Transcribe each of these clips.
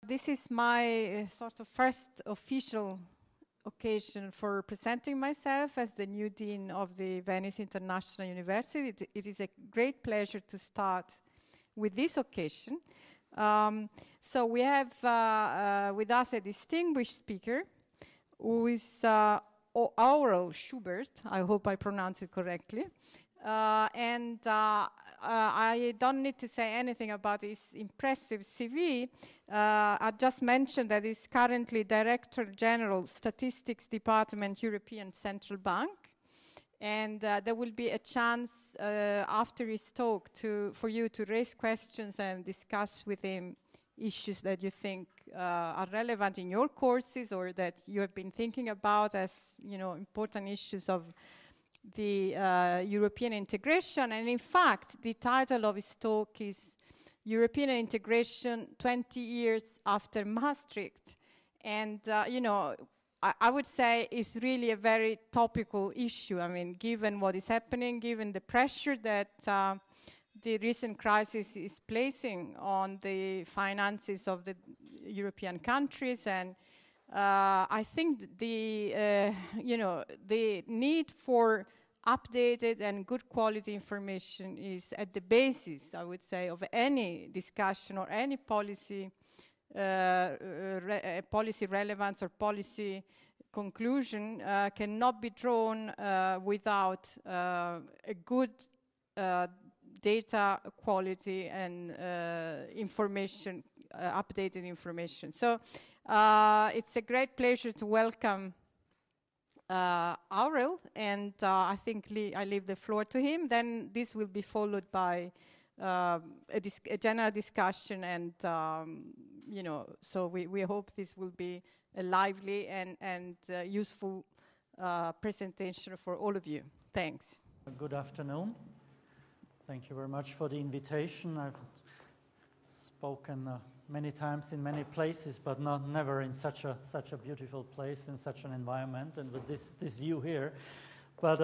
This is my sort of first official occasion for presenting myself as the new Dean of the Venice International University. It is a great pleasure to start with this occasion. So we have with us a distinguished speaker who is Aurel Schubert. I hope I pronounced it correctly. I don't need to say anything about his impressive CV. I just mentioned that he's currently Director General, Statistics Department, European Central Bank. And there will be a chance after his talk for you to raise questions and discuss with him issues that you think are relevant in your courses or that you have been thinking about as, you know, important issues of the European integration. And in fact, the title of his talk is European Integration 20 Years After Maastricht. And, you know, I would say it's really a very topical issue. I mean, given what is happening, given the pressure that the recent crisis is placing on the finances of the European countries, and I think the need for updated and good quality information is at the basis, I would say, of any discussion or any policy policy relevance or policy conclusion cannot be drawn without a good data quality and information, updated information. So it's a great pleasure to welcome Aurel, and I think I leave the floor to him. Then this will be followed by a general discussion, and you know, so we hope this will be a lively and useful presentation for all of you. Thanks. Good afternoon. Thank you very much for the invitation. I've spoken many times in many places, but never in such a beautiful place, in such an environment, and with this view here. But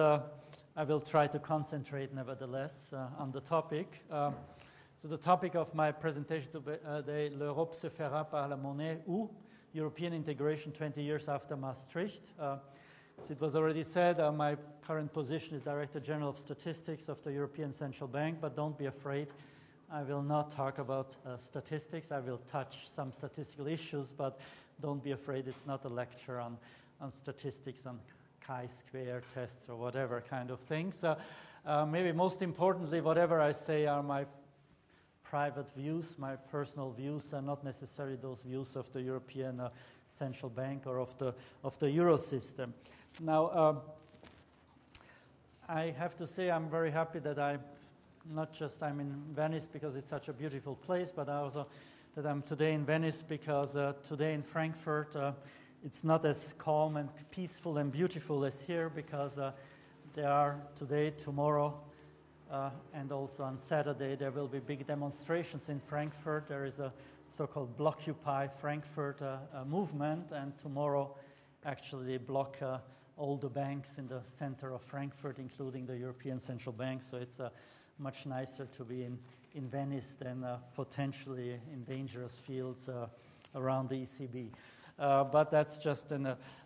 I will try to concentrate, nevertheless, on the topic. So the topic of my presentation today, l'Europe se fera par la monnaie ou European integration 20 years after Maastricht. As it was already said, my current position is Director General of Statistics of the European Central Bank, but don't be afraid. I will not talk about statistics. I will touch some statistical issues, but don't be afraid. It's not a lecture on statistics, on chi-square tests or whatever kind of things. Maybe most importantly, whatever I say are my private views, my personal views, and not necessarily those views of the European Central Bank or of the Euro system. Now, I have to say I'm very happy that I'm in Venice because it's such a beautiful place, but also that I'm today in Venice because today in Frankfurt it's not as calm and peaceful and beautiful as here, because there are today, tomorrow, and also on Saturday there will be big demonstrations in Frankfurt. There is a so-called Blockupy Frankfurt movement, and tomorrow actually they block all the banks in the center of Frankfurt, including the European Central Bank. So it's much nicer to be in Venice than potentially in dangerous fields around the ECB. But that's just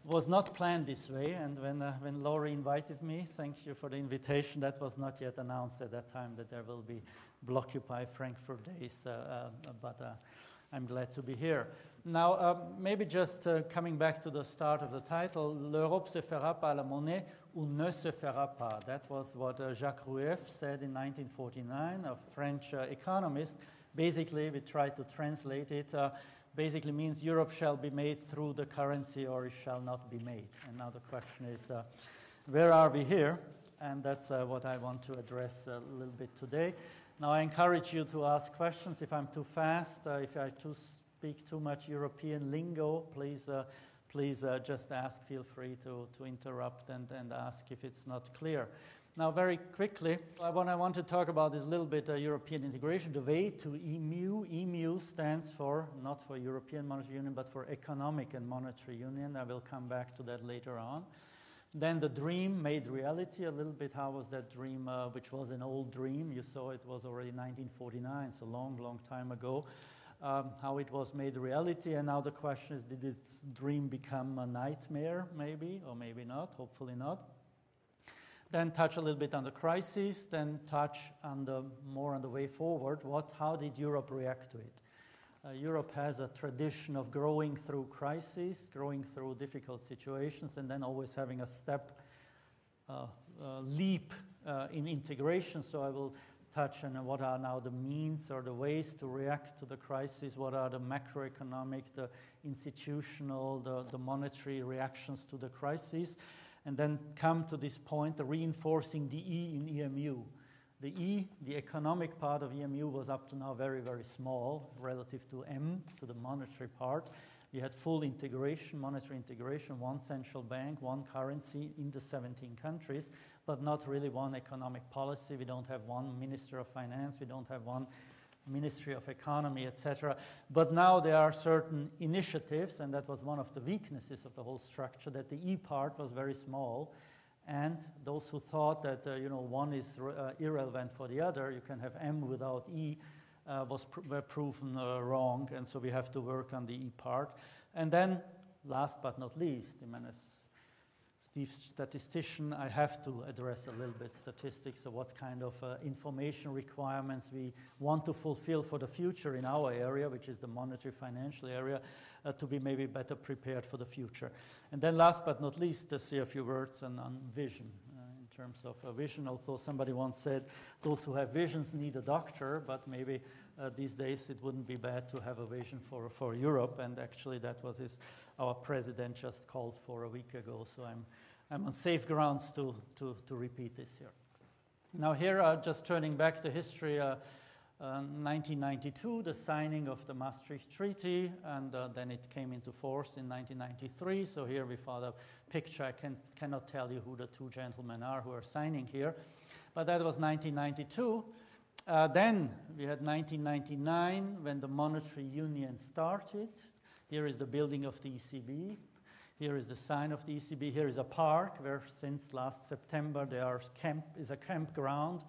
was not planned this way. And when Laurie invited me, thank you for the invitation, that was not yet announced at that time that there will be Blockupy Frankfurt days, but I'm glad to be here. Now, maybe just coming back to the start of the title, l'Europe se fera par la monnaie ou ne se fera pas. That was what Jacques Rueff said in 1949, a French economist. Basically, we tried to translate it. Basically means Europe shall be made through the currency or it shall not be made. And now the question is, where are we here? And that's what I want to address a little bit today. Now, I encourage you to ask questions. If I'm too fast, if I speak too much European lingo, please just ask. Feel free to interrupt and ask if it's not clear. Now, very quickly, what I want to talk about is a little bit European integration, the way to EMU. EMU stands for, not for European Monetary Union, but for Economic and Monetary Union. I will come back to that later on. Then the dream made reality, a little bit. How was that dream, which was an old dream? You saw it was already 1949, so long, long time ago. how it was made reality, and now the question is, did its dream become a nightmare, maybe, or maybe not, hopefully not. Then touch a little bit on the crisis, then touch on more on the way forward. How did Europe react to it? Europe has a tradition of growing through crises, growing through difficult situations, and then always having a leap in integration. So I will touch on what are now the means or the ways to react to the crisis, what are the macroeconomic, the institutional, the monetary reactions to the crisis, and then come to this point, the reinforcing the E in EMU. The E, the economic part of EMU, was up to now very, very small relative to M, to the monetary part. We had full integration, monetary integration, one central bank, one currency in the 17 countries, but not really one economic policy. We don't have one minister of finance, we don't have one ministry of economy, etc. But now there are certain initiatives, and that was one of the weaknesses of the whole structure, that the E part was very small. And those who thought that one is irrelevant for the other, you can have M without E, were proven wrong, and so we have to work on the E part. And then, last but not least, as Steve's statistician, I have to address a little bit statistics of what kind of information requirements we want to fulfill for the future in our area, which is the monetary financial area, to be maybe better prepared for the future. And then last but not least, to say a few words on vision. In terms of vision, although somebody once said, those who have visions need a doctor, but maybe these days it wouldn't be bad to have a vision for Europe, and actually that was our president just called for a week ago, so I'm on safe grounds to repeat this here. Now here, just turning back to history, 1992, the signing of the Maastricht Treaty, and then it came into force in 1993. So here we found a picture. I cannot tell you who the two gentlemen are who are signing here, but that was 1992. Then we had 1999 when the monetary union started. Here is the building of the ECB. Here is the sign of the ECB. Here is a park where since last September there is a campground.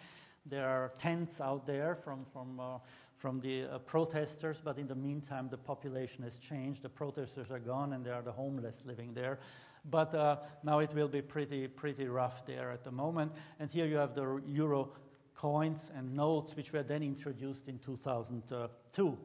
There are tents out there from the protesters, but in the meantime the population has changed. The protesters are gone and there are the homeless living there. But now it will be pretty rough there at the moment. And here you have the euro coins and notes, which were then introduced in 2002.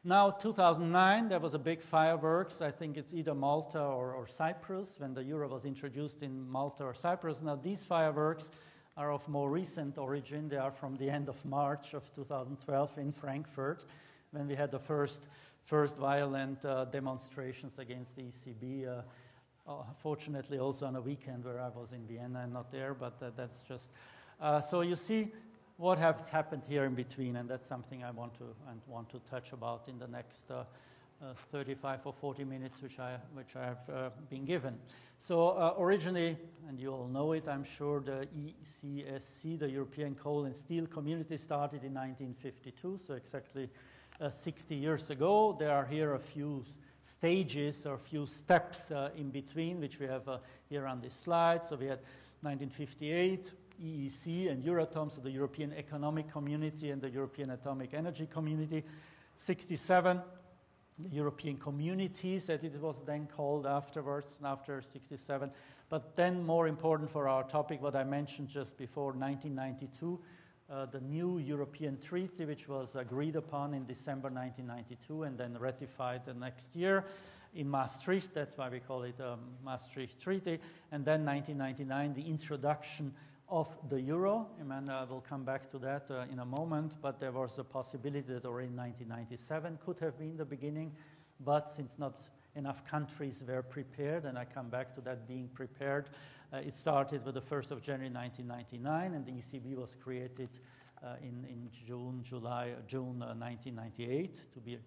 Now, 2009, there was a big fireworks. I think it's either Malta or Cyprus, when the euro was introduced in Malta or Cyprus. Now, these fireworks are of more recent origin. They are from the end of March of 2012 in Frankfurt, when we had the first violent demonstrations against the ECB. Fortunately, also on a weekend where I was in Vienna and not there, but that's just... so you see what has happened here in between, and that's something I want to touch about in the next 35 or 40 minutes, which I have been given. So originally, and you all know it, I'm sure, the ECSC, the European Coal and Steel Community, started in 1952, so exactly 60 years ago. There are here a few stages or a few steps in between, which we have here on this slide. So we had 1958, EEC and Euratom, so the European Economic Community and the European Atomic Energy Community. 67, the European Communities, as it was then called afterwards, after 67. But then more important for our topic, what I mentioned just before, 1992, the new European Treaty, which was agreed upon in December 1992 and then ratified the next year in Maastricht. That's why we call it Maastricht Treaty. And then 1999, the introduction of the euro, and I will come back to that in a moment, but there was a possibility that already in 1997 could have been the beginning, but since not enough countries were prepared, and I come back to that being prepared, it started with the 1st of January 1999, and the ECB was created in June 1998 to be.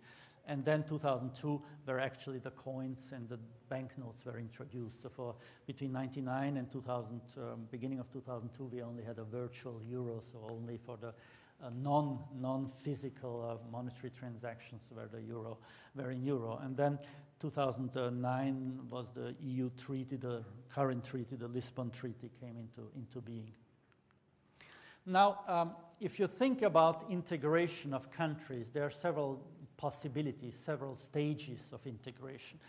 And then 2002, where actually the coins and the banknotes were introduced. So for between 1999 and 2000, beginning of 2002, we only had a virtual euro, so only for the non-physical monetary transactions where the euro were in euro. And then 2009 was the EU treaty, the current treaty, the Lisbon Treaty came into being. Now, if you think about integration of countries, there are several possibilities, several stages of integration.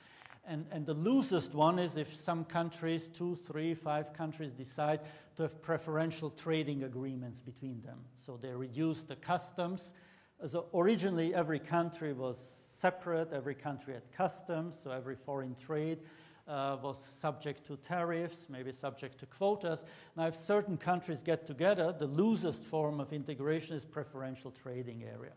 And the loosest one is if some countries, 2, 3, 5 countries, decide to have preferential trading agreements between them. So they reduce the customs. So originally, every country was separate. Every country had customs, so every foreign trade was subject to tariffs, maybe subject to quotas. Now, if certain countries get together, the loosest form of integration is preferential trading area.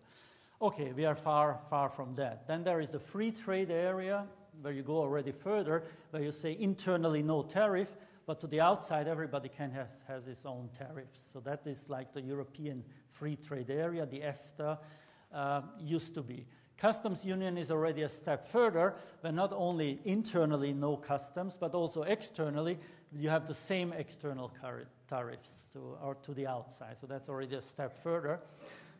Okay, we are far, far from that. Then there is the free trade area, where you go already further, where you say internally no tariff, but to the outside, everybody can has its own tariffs. So that is like the European free trade area, the EFTA used to be. Customs union is already a step further, where not only internally no customs, but also externally, you have the same external tariffs to the outside. So that's already a step further.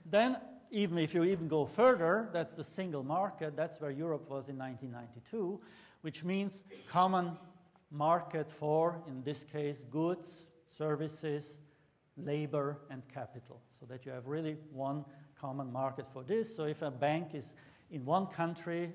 Then, even if you even go further, that's the single market. That's where Europe was in 1992, which means common market for, in this case, goods, services, labor, and capital. So that you have really one common market for this. So if a bank is in one country,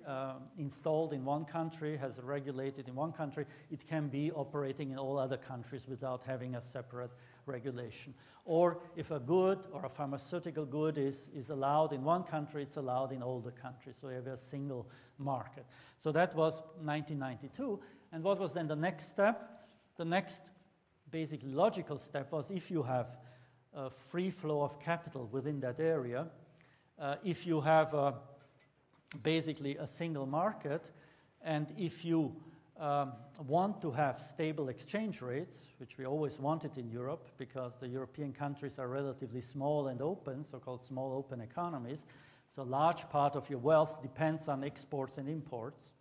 installed in one country, has regulated in one country, it can be operating in all other countries without having a separate regulation. Or if a good or a pharmaceutical good is allowed in one country, it's allowed in all the countries. So you have a single market. So that was 1992. And what was then the next step? The next basically logical step was if you have a free flow of capital within that area, if you have basically a single market, and if you want to have stable exchange rates, which we always wanted in Europe because the European countries are relatively small and open, so-called small open economies, so a large part of your wealth depends on exports and imports.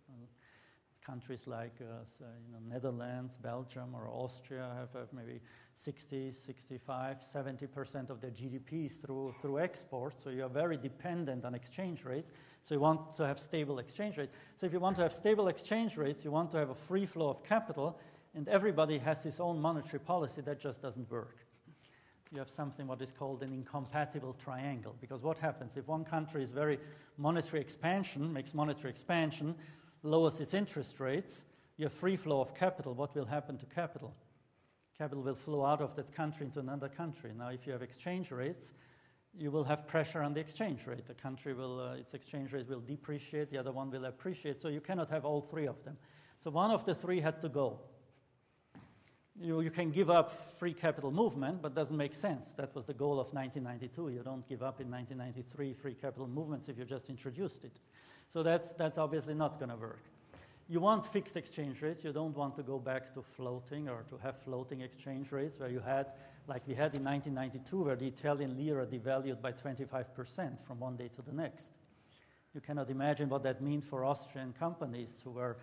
Countries like Netherlands, Belgium, or Austria have maybe 60, 65, 70% of their GDPs through exports. So you're very dependent on exchange rates. So you want to have stable exchange rates. So if you want to have stable exchange rates, you want to have a free flow of capital, and everybody has his own monetary policy. That just doesn't work. You have something what is called an incompatible triangle. Because what happens if one country is very monetary expansion, makes monetary expansion, lowers its interest rates, you have free flow of capital. What will happen to capital? Capital will flow out of that country into another country. Now, if you have exchange rates, you will have pressure on the exchange rate. The country will, its exchange rate will depreciate, the other one will appreciate, so you cannot have all three of them. So one of the three had to go. You can give up free capital movement, but doesn't make sense. That was the goal of 1992. You don't give up in 1993 free capital movements if you just introduced it. So that's obviously not going to work. You want fixed exchange rates. You don't want to go back to floating or to have floating exchange rates where you had, like we had in 1992, where the Italian lira devalued by 25% from one day to the next. You cannot imagine what that means for Austrian companies who were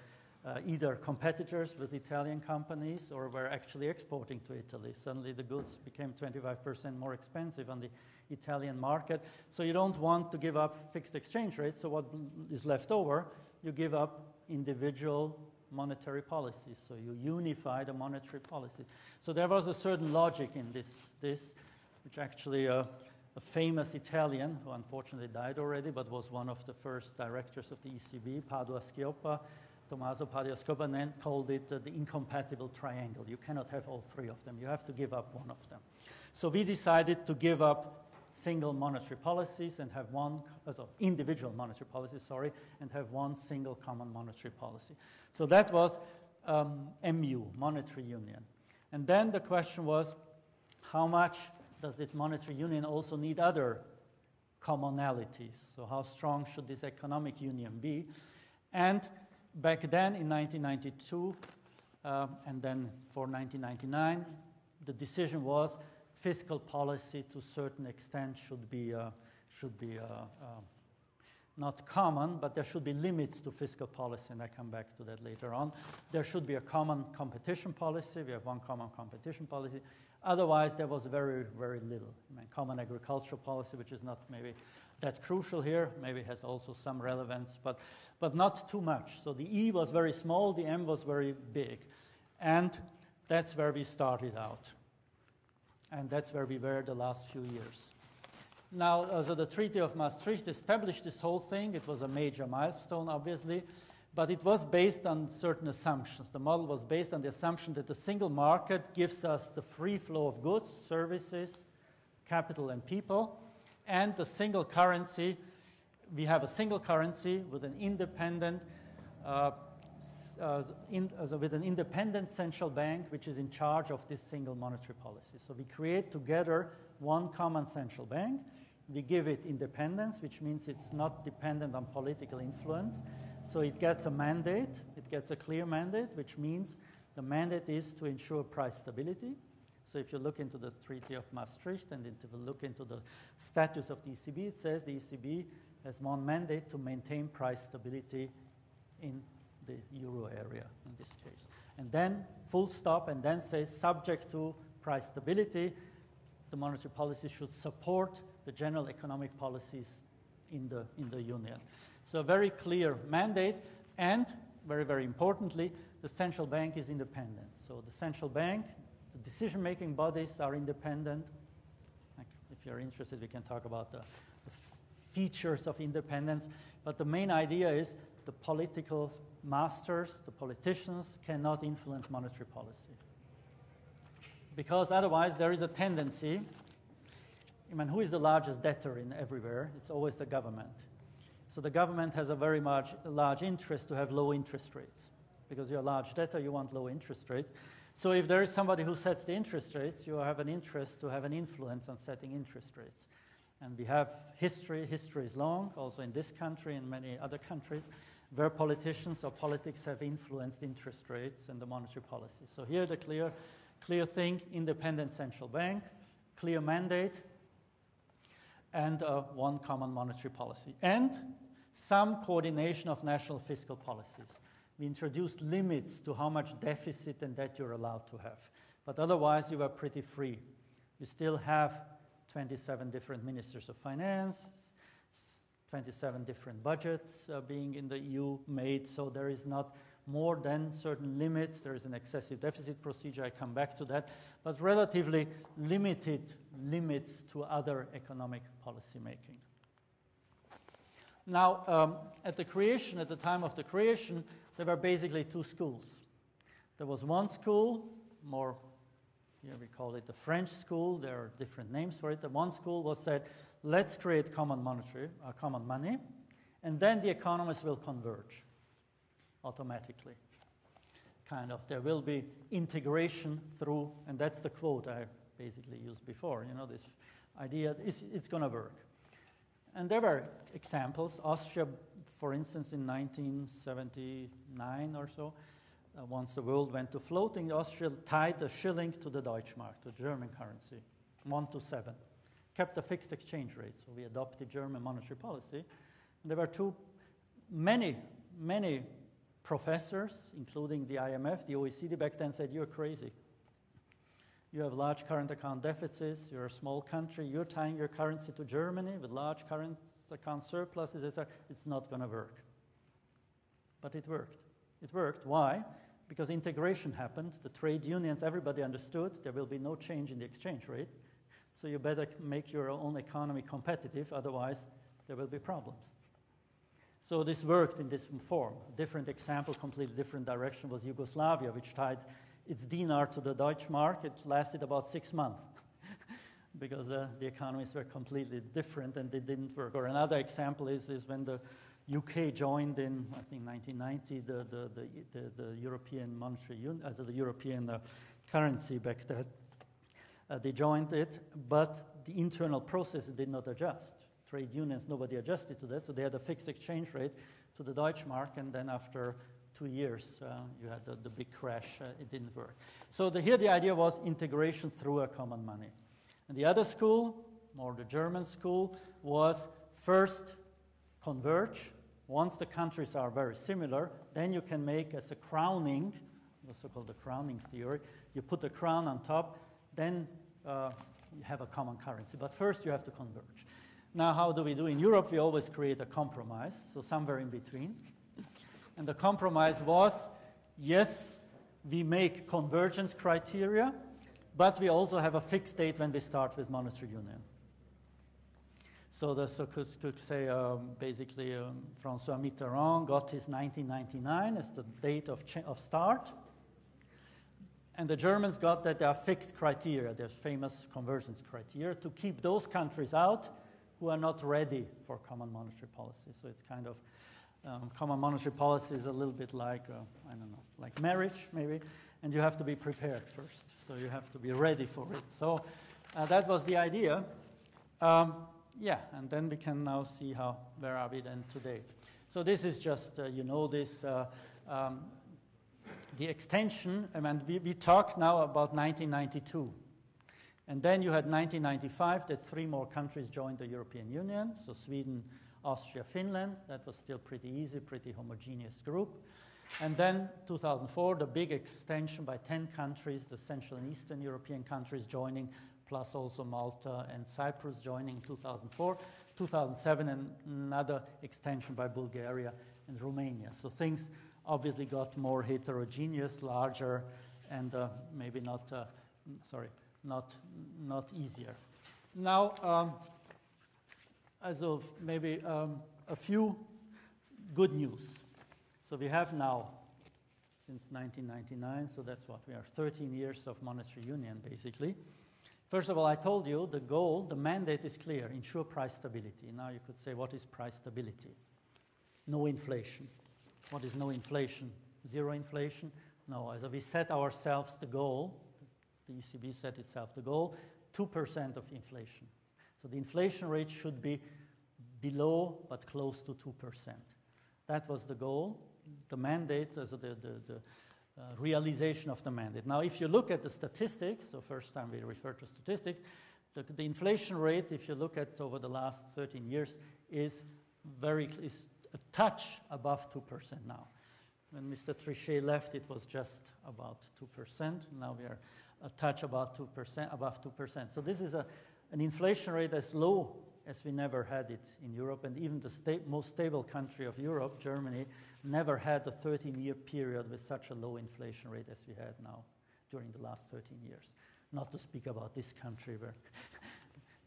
either competitors with Italian companies or were actually exporting to Italy. Suddenly the goods became 25% more expensive on the Italian market. So you don't want to give up fixed exchange rates. So what is left over, you give up individual monetary policies. So you unify the monetary policy. So there was a certain logic in this which actually a famous Italian, who unfortunately died already, but was one of the first directors of the ECB, Tommaso Padoa-Schioppa, then called it the incompatible triangle. You cannot have all three of them. You have to give up one of them. So we decided to give up single monetary policies and have one, individual monetary policies, sorry, and have one single common monetary policy. So that was MU, monetary union. And then the question was, how much does this monetary union also need other commonalities? So how strong should this economic union be? And back then in 1992, and then for 1999, the decision was fiscal policy to a certain extent should be not common, but there should be limits to fiscal policy, and I come back to that later on. There should be a common competition policy. We have one common competition policy. Otherwise, there was very, very little. I mean, common agricultural policy, which is not maybe that crucial here, maybe has also some relevance, but not too much. So the E was very small, the M was very big. And that's where we started out. And that's where we were the last few years. Now, so the Treaty of Maastricht established this whole thing. It was a major milestone, obviously, but it was based on certain assumptions. The model was based on the assumption that the single market gives us the free flow of goods, services, capital, and people, and the single currency. We have a single currency with an independent central bank which is in charge of this single monetary policy. So we create together one common central bank. We give it independence, which means it's not dependent on political influence. So it gets a mandate, it gets a clear mandate, which means the mandate is to ensure price stability. So if you look into the Treaty of Maastricht and if you look into the status of the ECB, it says the ECB has one mandate to maintain price stability in the euro area in this case. And then full stop, and then says subject to price stability, the monetary policy should support the general economic policies in the union. So a very clear mandate, and very, very importantly, the central bank is independent. So the central bank, the decision-making bodies are independent. If you're interested, we can talk about the features of independence. But the main idea is the political masters, the politicians, cannot influence monetary policy. Because otherwise there is a tendency, I mean, who is the largest debtor in everywhere? It's always the government. So the government has a very large interest to have low interest rates. Because you're a large debtor, you want low interest rates. So if there is somebody who sets the interest rates, you have an interest to have an influence on setting interest rates. And we have history is long, also in this country and many other countries, where politicians or politics have influenced interest rates and the monetary policy. So here the clear thing, independent central bank, clear mandate, and one common monetary policy. And some coordination of national fiscal policies. We introduced limits to how much deficit and debt you're allowed to have. But otherwise, you were pretty free. You still have 27 different ministers of finance, 27 different budgets being in the EU made, so there is not more than certain limits. There is an excessive deficit procedure, I come back to that, but relatively limited limits to other economic policy making. Now, at the time of the creation, there were basically two schools. There was one school, more, here we call it the French school, there are different names for it. The one school was said, let's create common money, and then the economies will converge automatically. Kind of, there will be integration through, and that's the quote I basically used before, you know, this idea, it's going to work. And there were examples. Austria, for instance, in 1979 or so, once the world went to floating, Austria tied the shilling to the Deutschmark, the German currency, 1:7. Kept a fixed exchange rate, so we adopted German monetary policy. And there were many professors, including the IMF, the OECD back then said, you're crazy. You have large current account deficits, you're a small country, you're tying your currency to Germany with large current account surpluses, etc. It's not going to work. But it worked. It worked. Why? Because integration happened. The trade unions, everybody understood there will be no change in the exchange rate. So you better make your own economy competitive, otherwise there will be problems. So this worked in this form. A different example, completely different direction, was Yugoslavia, which tied its dinar to the Deutschmark. It lasted about 6 months because the economies were completely different and they didn't work. Or another example is when the UK joined in, I think, 1990, the European Monetary Union, as the European currency back then. They joined it, but the internal process did not adjust. Trade unions, nobody adjusted to that, so they had a fixed exchange rate to the Deutschmark, and then after 2 years, you had the big crash. It didn't work. So here the idea was integration through a common money. And the other school, more the German school, was first converge. Once the countries are very similar, then you can make as a crowning, the so-called the crowning theory, you put the crown on top, then you have a common currency. But first you have to converge. Now, how do we do in Europe? We always create a compromise, so somewhere in between. And the compromise was, yes, we make convergence criteria, but we also have a fixed date when we start with monetary union. So could say basically François Mitterrand got his 1999 as the date of start. And the Germans got that there are fixed criteria, there's famous convergence criteria, to keep those countries out who are not ready for common monetary policy. So it's kind of, common monetary policy is a little bit like, I don't know, like marriage maybe, and you have to be prepared first. So you have to be ready for it. So that was the idea. Yeah, and then we can now see where are we then today. So this is just, you know, this, the extension, and we talked now about 1992. And then you had 1995 that 3 more countries joined the European Union. So Sweden, Austria, Finland. That was still pretty easy, pretty homogeneous group. And then 2004, the big extension by 10 countries, the Central and Eastern European countries joining, plus also Malta and Cyprus joining in 2004. 2007, another extension by Bulgaria and Romania. So things obviously got more heterogeneous, larger, and maybe not easier. Now, as of maybe a few good news. So we have now, since 1999, so that's what we are, 13 years of monetary union, basically. First of all, I told you the goal, the mandate is clear, ensure price stability. Now you could say, what is price stability? No inflation. What is no inflation? Zero inflation? No, as we set ourselves the goal, the ECB set itself the goal, 2% of inflation. So the inflation rate should be below but close to 2%. That was the goal, the mandate, so the realization of the mandate. Now, if you look at the statistics, so first time we refer to statistics, the inflation rate, if you look at over the last 13 years, is a touch above 2% now. When Mr. Trichet left, it was just about 2%. Now we are a touch about 2%, above 2%. So this is an inflation rate as low as we never had it in Europe, and even the most stable country of Europe, Germany, never had a 13-year period with such a low inflation rate as we had now during the last 13 years. Not to speak about this country where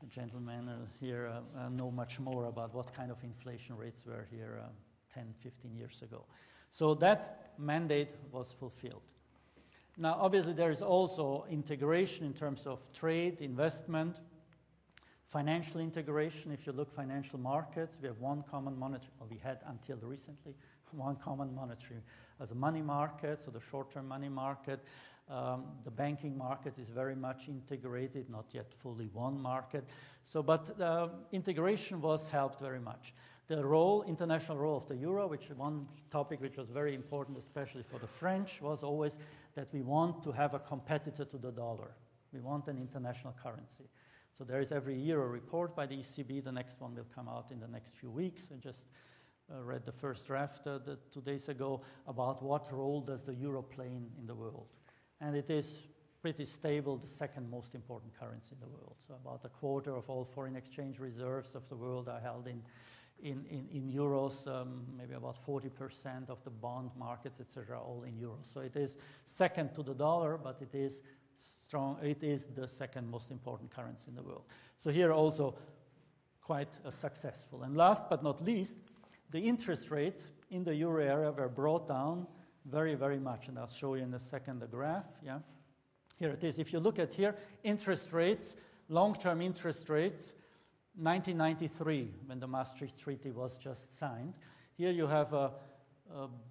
the gentlemen here know much more about what kind of inflation rates were here 10, 15 years ago. So that mandate was fulfilled. Now, obviously, there is also integration in terms of trade, investment, financial integration. If you look financial markets, we have one common monetary, well, we had until recently, one common monetary as a money market, so the short-term money market. The banking market is very much integrated, not yet fully one market. So, but integration was helped very much. The role, international role of the euro, which one topic which was very important, especially for the French, was always that we want to have a competitor to the dollar. We want an international currency. So there is every year a report by the ECB. The next one will come out in the next few weeks. I just read the first draft 2 days ago about what role does the euro play in the world. And it is pretty stable, the second most important currency in the world. So about a quarter of all foreign exchange reserves of the world are held in euros, maybe about 40% of the bond markets, etc., all in euros. So it is second to the dollar, but it is strong. It is the second most important currency in the world. So here also quite successful. And last but not least, the interest rates in the euro area were brought down very, very much. And I'll show you in a second the graph. Yeah, here it is. If you look at here, interest rates, long-term interest rates, 1993, when the Maastricht Treaty was just signed. Here you have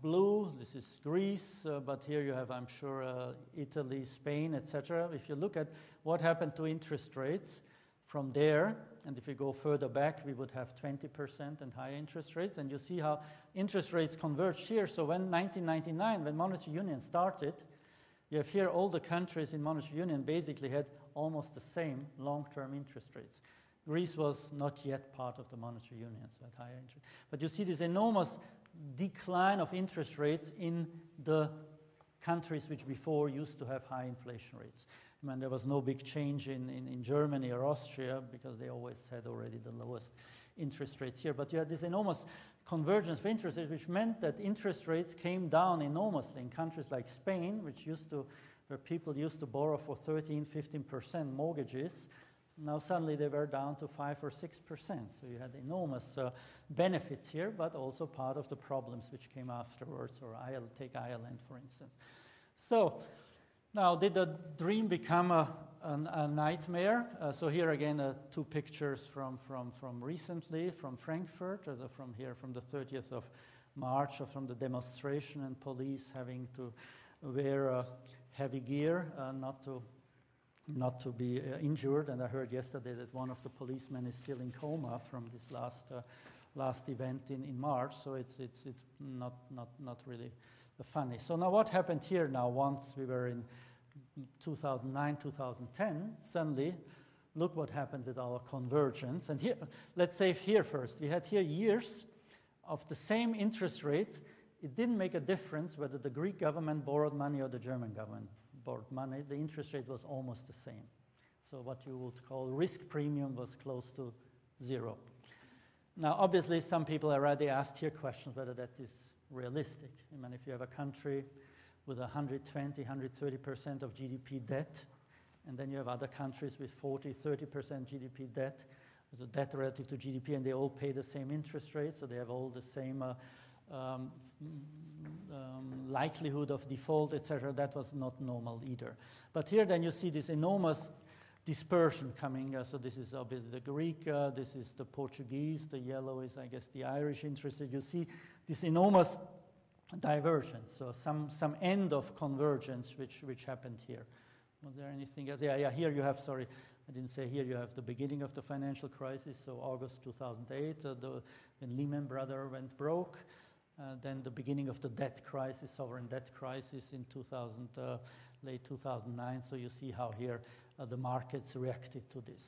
blue, this is Greece, but here you have, I'm sure, Italy, Spain, etc. If you look at what happened to interest rates from there, and if you go further back, we would have 20% and higher interest rates, and you see how interest rates converged here. So when 1999, when monetary union started, you have here all the countries in monetary union basically had almost the same long-term interest rates. Greece was not yet part of the monetary union, so at higher interest. But you see this enormous decline of interest rates in the countries which before used to have high inflation rates. I mean, there was no big change in Germany or Austria because they always had already the lowest interest rates here. But you had this enormous convergence of interest rates, which meant that interest rates came down enormously in countries like Spain, which used to where people used to borrow for 13, 15% mortgages, now suddenly they were down to 5 or 6%. So you had enormous benefits here, but also part of the problems which came afterwards, or take Ireland, for instance. So now, did the dream become a nightmare? So here again, 2 pictures from recently, from Frankfurt, from the 30th of March, from the demonstration and police having to wear heavy gear not to be injured. And I heard yesterday that one of the policemen is still in coma from this last event in March. So it's not really funny. So now what happened here now? Once we were in 2009, 2010, suddenly, look what happened with our convergence. And here, let's say here first. We had here years of the same interest rates. It didn't make a difference whether the Greek government borrowed money or the German government borrowed money. The interest rate was almost the same. So what you would call risk premium was close to 0. Now, obviously, some people already asked here questions whether that is realistic. I mean, if you have a country with 120, 130% of GDP debt, and then you have other countries with 40, 30% GDP debt, with a debt relative to GDP, and they all pay the same interest rate, so they have all the same likelihood of default, etc. That was not normal either. But here then you see this enormous dispersion coming. So this is obviously the Greek, this is the Portuguese, the yellow is, I guess, the Irish interest rate. You see this enormous divergence, so some end of convergence which happened here. Was there anything else? Yeah, here you have, sorry, I didn't say here, you have the beginning of the financial crisis, so August 2008, when Lehman Brothers went broke, then the beginning of the debt crisis, sovereign debt crisis in late 2009, so you see how here the markets reacted to this.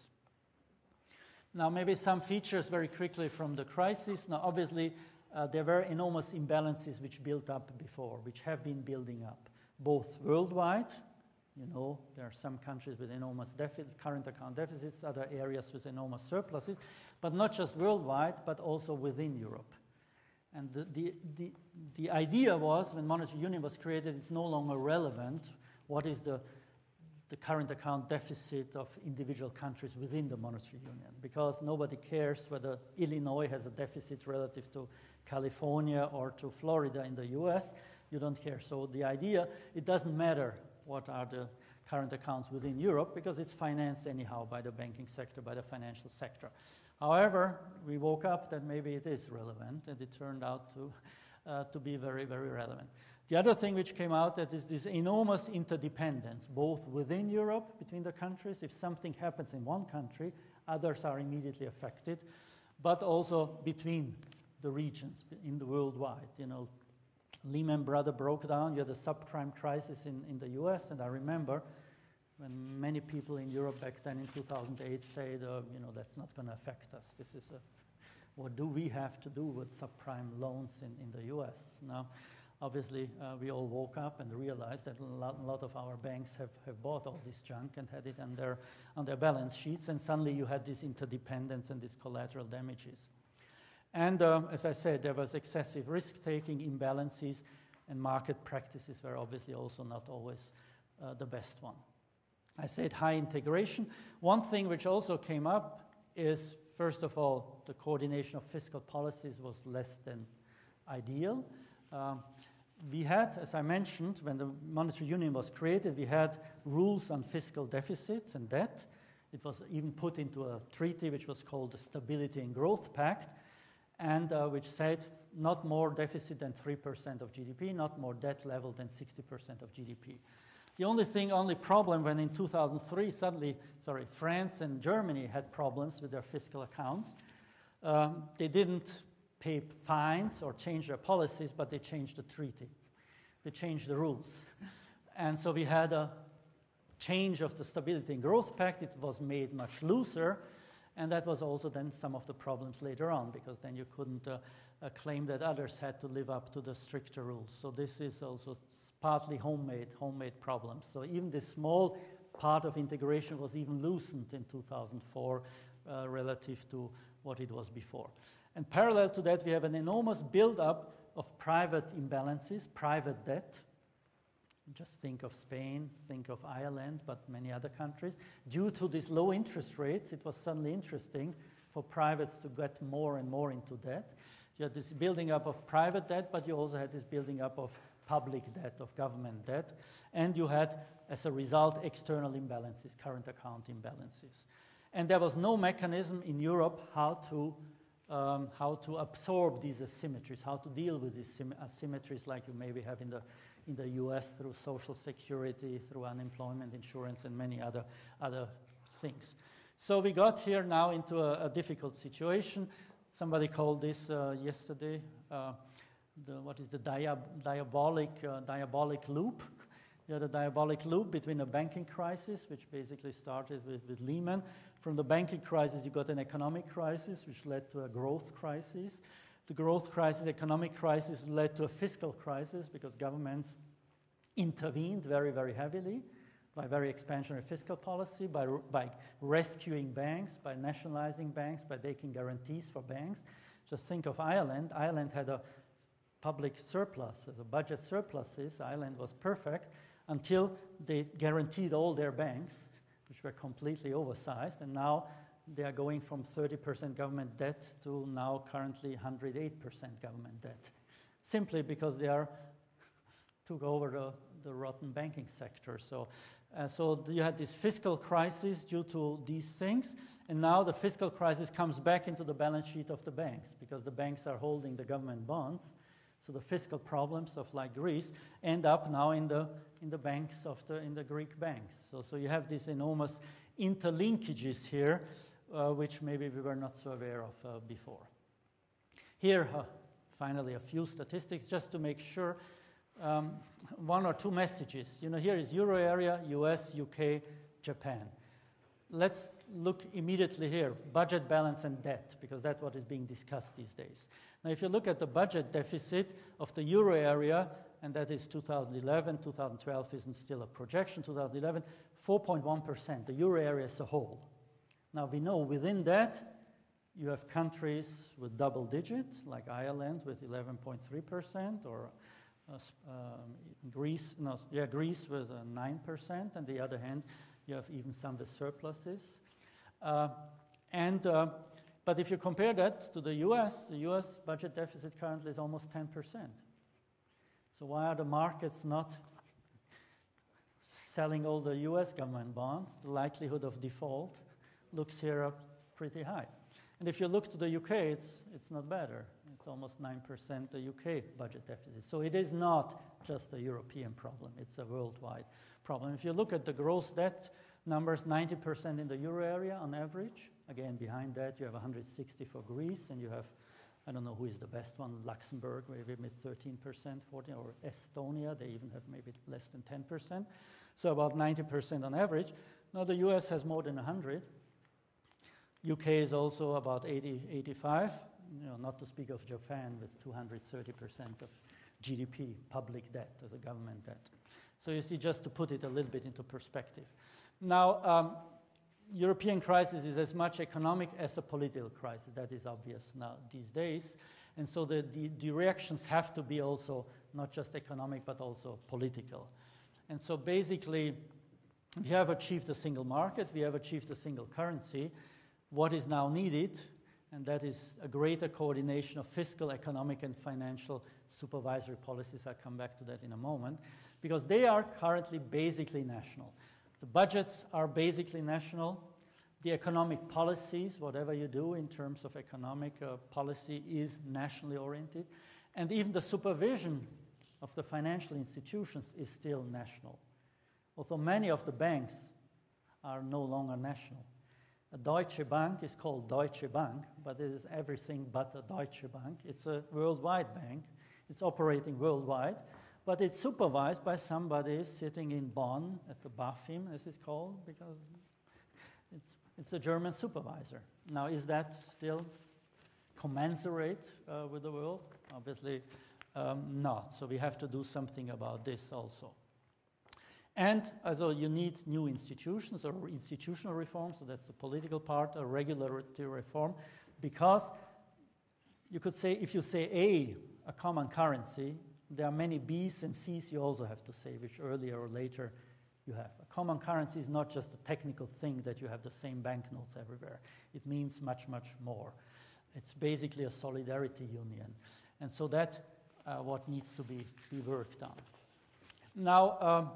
Now maybe some features very quickly from the crisis. Now obviously there were enormous imbalances which built up before, which have been building up, both worldwide. You know, there are some countries with enormous current account deficits, other areas with enormous surpluses, but not just worldwide, but also within Europe. And the idea was, when monetary union was created, it's no longer relevant what is the current account deficit of individual countries within the monetary union, because nobody cares whether Illinois has a deficit relative to California or to Florida in the US. You don't care. So the idea, it doesn't matter what are the current accounts within Europe, because it's financed anyhow by the banking sector, by the financial sector. However, we woke up that maybe it is relevant, and it turned out to be very, very relevant. The other thing which came out that is this enormous interdependence, both within Europe, between the countries. If something happens in one country, others are immediately affected, but also between the regions in the worldwide. You know, Lehman Brothers broke down. You had a subprime crisis in the US, and I remember when many people in Europe back then in 2008 said, you know, that's not going to affect us. This is what do we have to do with subprime loans in the US? Now, obviously, we all woke up and realized that a lot of our banks have bought all this junk and had it on their balance sheets, and suddenly you had this interdependence and these collateral damages. And as I said, there was excessive risk-taking, imbalances, and market practices were obviously also not always the best one. I said high integration. One thing which also came up is, first of all, the coordination of fiscal policies was less than ideal. We had, as I mentioned, when the monetary union was created, we had rules on fiscal deficits and debt. It was even put into a treaty which was called the Stability and Growth Pact, and which said not more deficit than 3% of GDP, not more debt level than 60% of GDP. The only problem when in 2003 France and Germany had problems with their fiscal accounts. They didn't pay fines or change their policies, but they changed the treaty. They changed the rules. And so we had a change of the Stability and Growth Pact. It was made much looser, and that was also then some of the problems later on, because then you couldn't claim that others had to live up to the stricter rules. So this is also partly homemade problems. So even this small part of integration was even loosened in 2004 relative to what it was before. And parallel to that, we have an enormous build-up of private imbalances, private debt. Just think of Spain, think of Ireland, but many other countries. Due to these low interest rates, it was suddenly interesting for privates to get more and more into debt. You had this building up of private debt, but you also had this building up of public debt, of government debt. And you had, as a result, external imbalances, current account imbalances. And there was no mechanism in Europe how to absorb these asymmetries, how to deal with these asymmetries like you maybe have in the US through social security, through unemployment insurance, and many other things. So we got here now into a difficult situation. Somebody called this yesterday, what is the diabolic loop? You had a diabolic loop between a banking crisis, which basically started with Lehman. From the banking crisis, you got an economic crisis, which led to a growth crisis. The growth crisis, economic crisis, led to a fiscal crisis because governments intervened very, very heavily by very expansionary fiscal policy, by rescuing banks, by nationalizing banks, by taking guarantees for banks. Just think of Ireland. Ireland had a public surplus, as a budget surpluses. Ireland was perfect until they guaranteed all their banks, which were completely oversized, and now they are going from 30% government debt to now currently 108% government debt, simply because they took over the rotten banking sector. So you had this fiscal crisis due to these things, and now the fiscal crisis comes back into the balance sheet of the banks because the banks are holding the government bonds. So the fiscal problems of like Greece end up now in the banks in the Greek banks. So you have these enormous interlinkages here, which maybe we were not so aware of before. Here, finally, a few statistics just to make sure. One or two messages. Here is Euro area, US, UK, Japan. Let's look immediately here, budget balance and debt, because that's what is being discussed these days. Now, if you look at the budget deficit of the Euro area, and that is 2011, 2012 isn't still a projection, 2011, 4.1%, the Euro area as a whole. Now, we know within that, you have countries with double digit, like Ireland with 11.3%, or Greece with 9%, and the other hand, you have even some with surpluses. But if you compare that to the US budget deficit currently is almost 10%. So why are the markets not selling all the US government bonds? The likelihood of default looks here up pretty high. And if you look to the UK, it's not better. It's almost 9% the UK budget deficit. So it is not just a European problem. It's a worldwide problem. If you look at the gross debt numbers, 90% in the euro area on average. Again, behind that, you have 160 for Greece, and you have, I don't know who is the best one, Luxembourg, maybe with 13%, 14, or Estonia, they even have maybe less than 10%. So about 90% on average. Now the US has more than 100. UK is also about 80, 85, not to speak of Japan with 230% of GDP, public debt, as a government debt. So you see, just to put it a little bit into perspective. Now, European crisis is as much economic as a political crisis. That is obvious now these days. And so the reactions have to be also not just economic, but also political. And so basically, we have achieved a single market, we have achieved a single currency. What is now needed, and that is a greater coordination of fiscal, economic, and financial supervisory policies. I'll come back to that in a moment, because they are currently basically national. The budgets are basically national. The economic policies, whatever you do in terms of economic policy, is nationally oriented. And even the supervision of the financial institutions is still national. Although many of the banks are no longer national. A Deutsche Bank is called Deutsche Bank, but it is everything but a Deutsche Bank. It's a worldwide bank. It's operating worldwide, but it's supervised by somebody sitting in Bonn at the BaFin, as it's called, because it's a German supervisor. Now, is that still commensurate with the world? Obviously not. So we have to do something about this also. And also you need new institutions or institutional reform, so that's the political part, a regulatory reform, because you could say, if you say a common currency, there are many B's and C's you also have to say, which earlier or later you have. A common currency is not just a technical thing that you have the same banknotes everywhere. It means much, much more. It's basically a solidarity union. And so that what needs to be worked on. Now,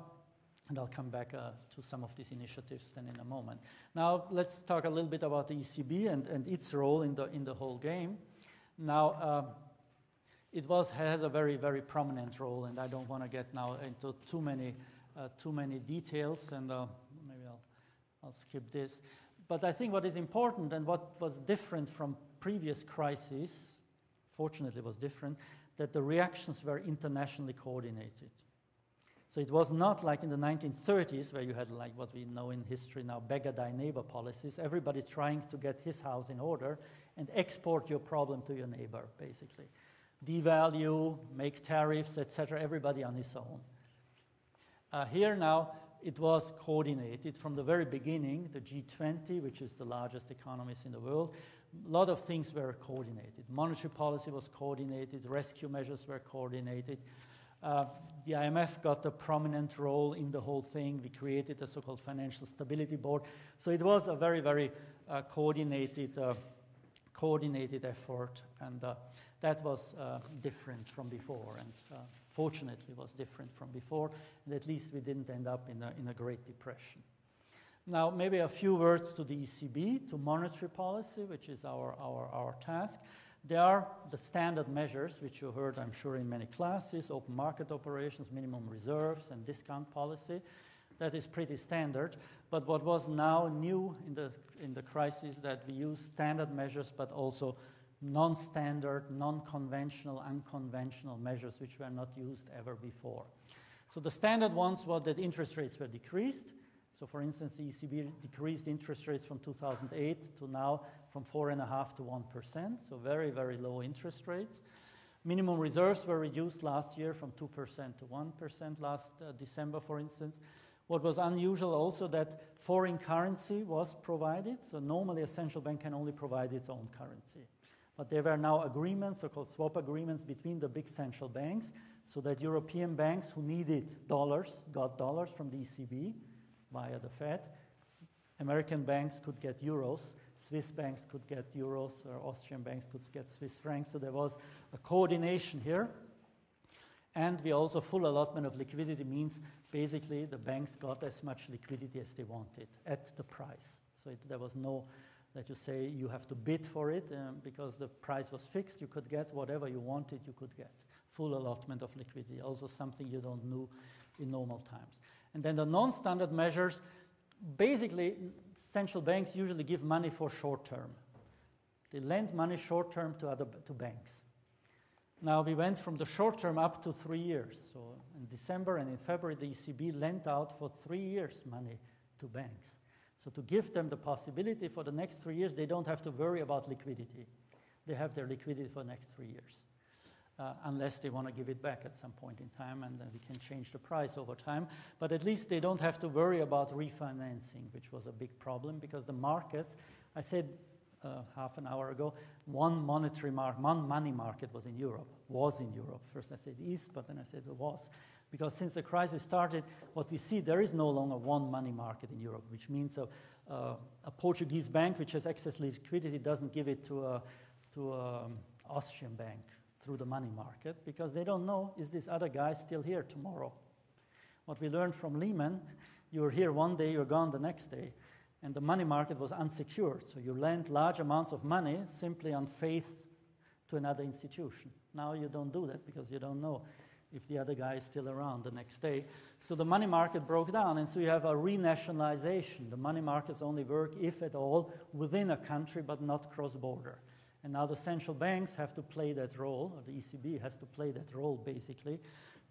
and I'll come back to some of these initiatives then in a moment. Now, let's talk a little bit about the ECB and its role in the whole game. Now, it has a very, very prominent role, and I don't want to get now into too many details, and maybe I'll skip this. But I think what is important and what was different from previous crises, fortunately was different, that the reactions were internationally coordinated. So it was not like in the 1930s where you had like what we know in history now, beggar thy neighbor policies, everybody trying to get his house in order and export your problem to your neighbor, basically. Devalue, make tariffs, etc., everybody on his own. Here now, it was coordinated from the very beginning, the G20, which is the largest economies in the world. A lot of things were coordinated. Monetary policy was coordinated, rescue measures were coordinated. The IMF got a prominent role in the whole thing. We created a so-called Financial Stability Board. So it was a very, very coordinated effort, and that was different from before, and fortunately was different from before, and at least we didn't end up in a Great Depression. Now, maybe a few words to the ECB, to monetary policy, which is our task. There are the standard measures, which you heard, I'm sure, in many classes, open market operations, minimum reserves, and discount policy. That is pretty standard. But what was now new in the crisis that we use standard measures, but also non-standard, non-conventional, unconventional measures, which were not used ever before. So the standard ones were that interest rates were decreased. So for instance, the ECB decreased interest rates from 2008 to now from 4.5% to 1%, so very, very low interest rates. Minimum reserves were reduced last year from 2% to 1% last December, for instance. What was unusual also that foreign currency was provided, so normally a central bank can only provide its own currency. But there were now agreements, so-called swap agreements between the big central banks, so that European banks who needed dollars got dollars from the ECB via the Fed. American banks could get euros, Swiss banks could get euros, or Austrian banks could get Swiss francs. So there was a coordination here. And we also full allotment of liquidity means basically the banks got as much liquidity as they wanted at the price. So there was no, that you say you have to bid for it because the price was fixed. You could get whatever you wanted, you could get. Full allotment of liquidity, also something you don't know in normal times. And then the non-standard measures, basically central banks usually give money for short term. They lend money short term to banks. Now we went from the short term up to 3 years. So in December and in February, the ECB lent out for 3 years money to banks. So to give them the possibility for the next 3 years, they don't have to worry about liquidity. They have their liquidity for the next 3 years. Unless they want to give it back at some point in time, and then we can change the price over time. But at least they don't have to worry about refinancing, which was a big problem, because the markets, I said half an hour ago, one money market was in Europe. First I said is, but then I said it was. Because since the crisis started, what we see, there is no longer one money market in Europe, which means a Portuguese bank which has excess liquidity doesn't give it to an Austrian bank through the money market, because they don't know, is this other guy still here tomorrow? What we learned from Leachman, you're here one day, you're gone the next day, and the money market was unsecured, so you lent large amounts of money simply on faith to another institution. Now you don't do that because you don't know if the other guy is still around the next day. So the money market broke down, and so you have a renationalization. The money markets only work, if at all, within a country, but not cross-border. And now the central banks have to play that role, or the ECB has to play that role, basically,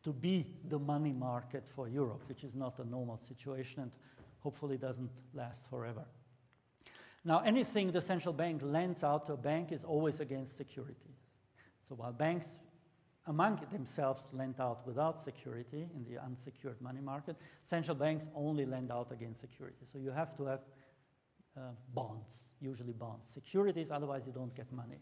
to be the money market for Europe, which is not a normal situation and hopefully doesn't last forever. Now, anything the central bank lends out to a bank is always against security. So while banks among themselves lend out without security in the unsecured money market, central banks only lend out against security. So you have to have bonds, usually bonds. Securities, otherwise you don't get money.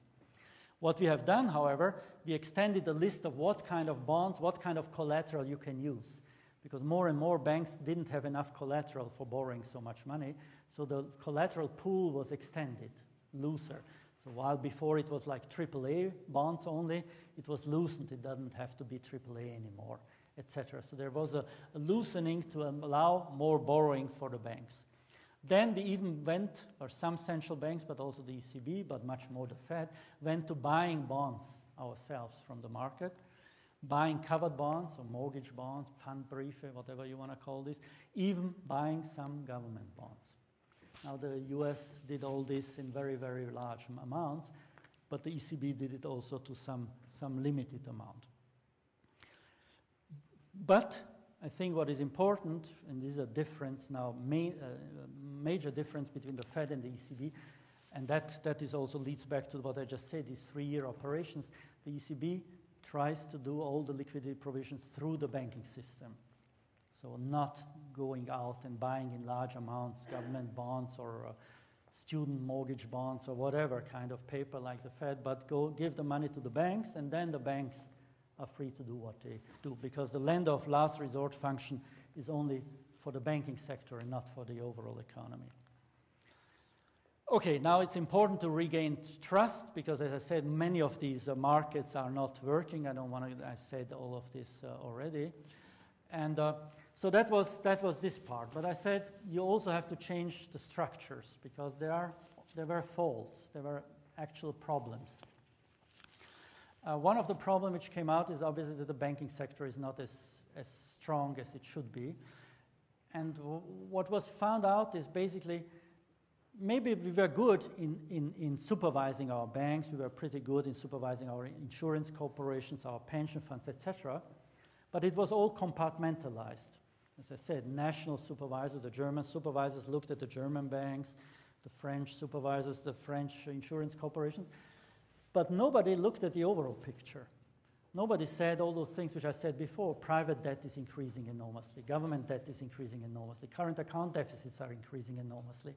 What we have done, however, we extended the list of what kind of bonds, what kind of collateral you can use. Because more and more banks didn't have enough collateral for borrowing so much money. So the collateral pool was extended, looser. So while before it was like AAA bonds only, it was loosened. It doesn't have to be AAA anymore, etc. So there was a loosening to allow more borrowing for the banks. Then we even went, or some central banks, but also the ECB, but much more the Fed, went to buying bonds ourselves from the market, buying covered bonds or mortgage bonds, Pfandbriefe, whatever you want to call this, even buying some government bonds. Now the US did all this in very, very large amounts, but the ECB did it also to some limited amount. But I think what is important, and this is a difference now, major difference between the Fed and the ECB, and that is also leads back to what I just said, these 3-year operations. The ECB tries to do all the liquidity provisions through the banking system. So not going out and buying in large amounts government bonds or student mortgage bonds or whatever kind of paper like the Fed, but go give the money to the banks, and then the banks are free to do what they do, because the lender of last resort function is only for the banking sector and not for the overall economy. Okay, now it's important to regain trust, because as I said, many of these markets are not working. I said all of this already. And so that was this part. But I said you also have to change the structures, because there were faults, there were actual problems. One of the problems which came out is obviously that the banking sector is not as strong as it should be. And what was found out is basically, maybe we were good in supervising our banks, we were pretty good in supervising our insurance corporations, our pension funds, etc. But it was all compartmentalized. As I said, national supervisors, the German supervisors looked at the German banks, the French supervisors, the French insurance corporations. But nobody looked at the overall picture. Nobody said all those things which I said before. Private debt is increasing enormously. Government debt is increasing enormously. Current account deficits are increasing enormously.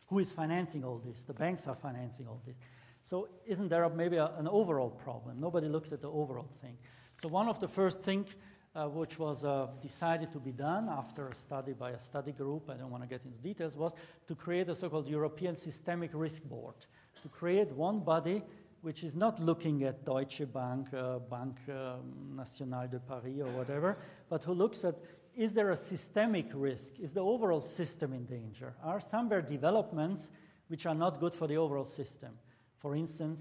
Who is financing all this? The banks are financing all this. So isn't there maybe an overall problem? Nobody looks at the overall thing. So one of the first things which was decided to be done after a study by a study group, I don't want to get into details, was to create a so-called European Systemic Risk Board, to create one body which is not looking at Deutsche Bank, Banque Nationale de Paris or whatever, but who looks at, is there a systemic risk? Is the overall system in danger? Are somewhere developments which are not good for the overall system? For instance,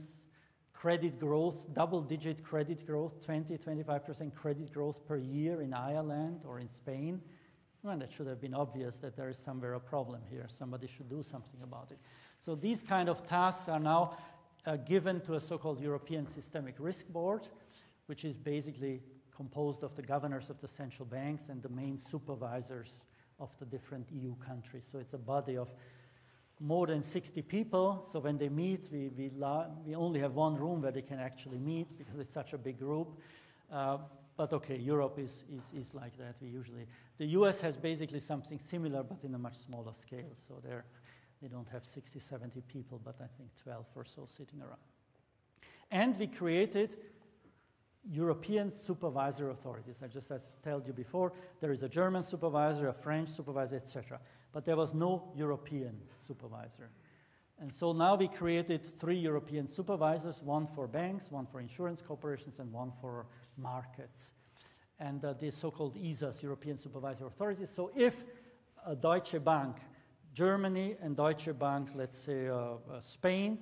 credit growth, double-digit credit growth, 20-25% credit growth per year in Ireland or in Spain. Well, that should have been obvious that there is somewhere a problem here. Somebody should do something about it. So these kind of tasks are now given to a so-called European Systemic Risk Board, which is basically composed of the governors of the central banks and the main supervisors of the different EU countries. So it's a body of more than 60 people. So when they meet, we only have one room where they can actually meet because it's such a big group. But okay, Europe is like that. The US has basically something similar, but in a much smaller scale. So they don't have 60, 70 people, but I think 12 or so sitting around. And we created European supervisory authorities. I just told you before, there is a German supervisor, a French supervisor, etc. But there was no European supervisor. And so now we created 3 European supervisors, one for banks, one for insurance corporations, and one for markets. And the so-called ESAs, European Supervisory Authorities. So if a Deutsche Bank, Germany, and Deutsche Bank, let's say Spain,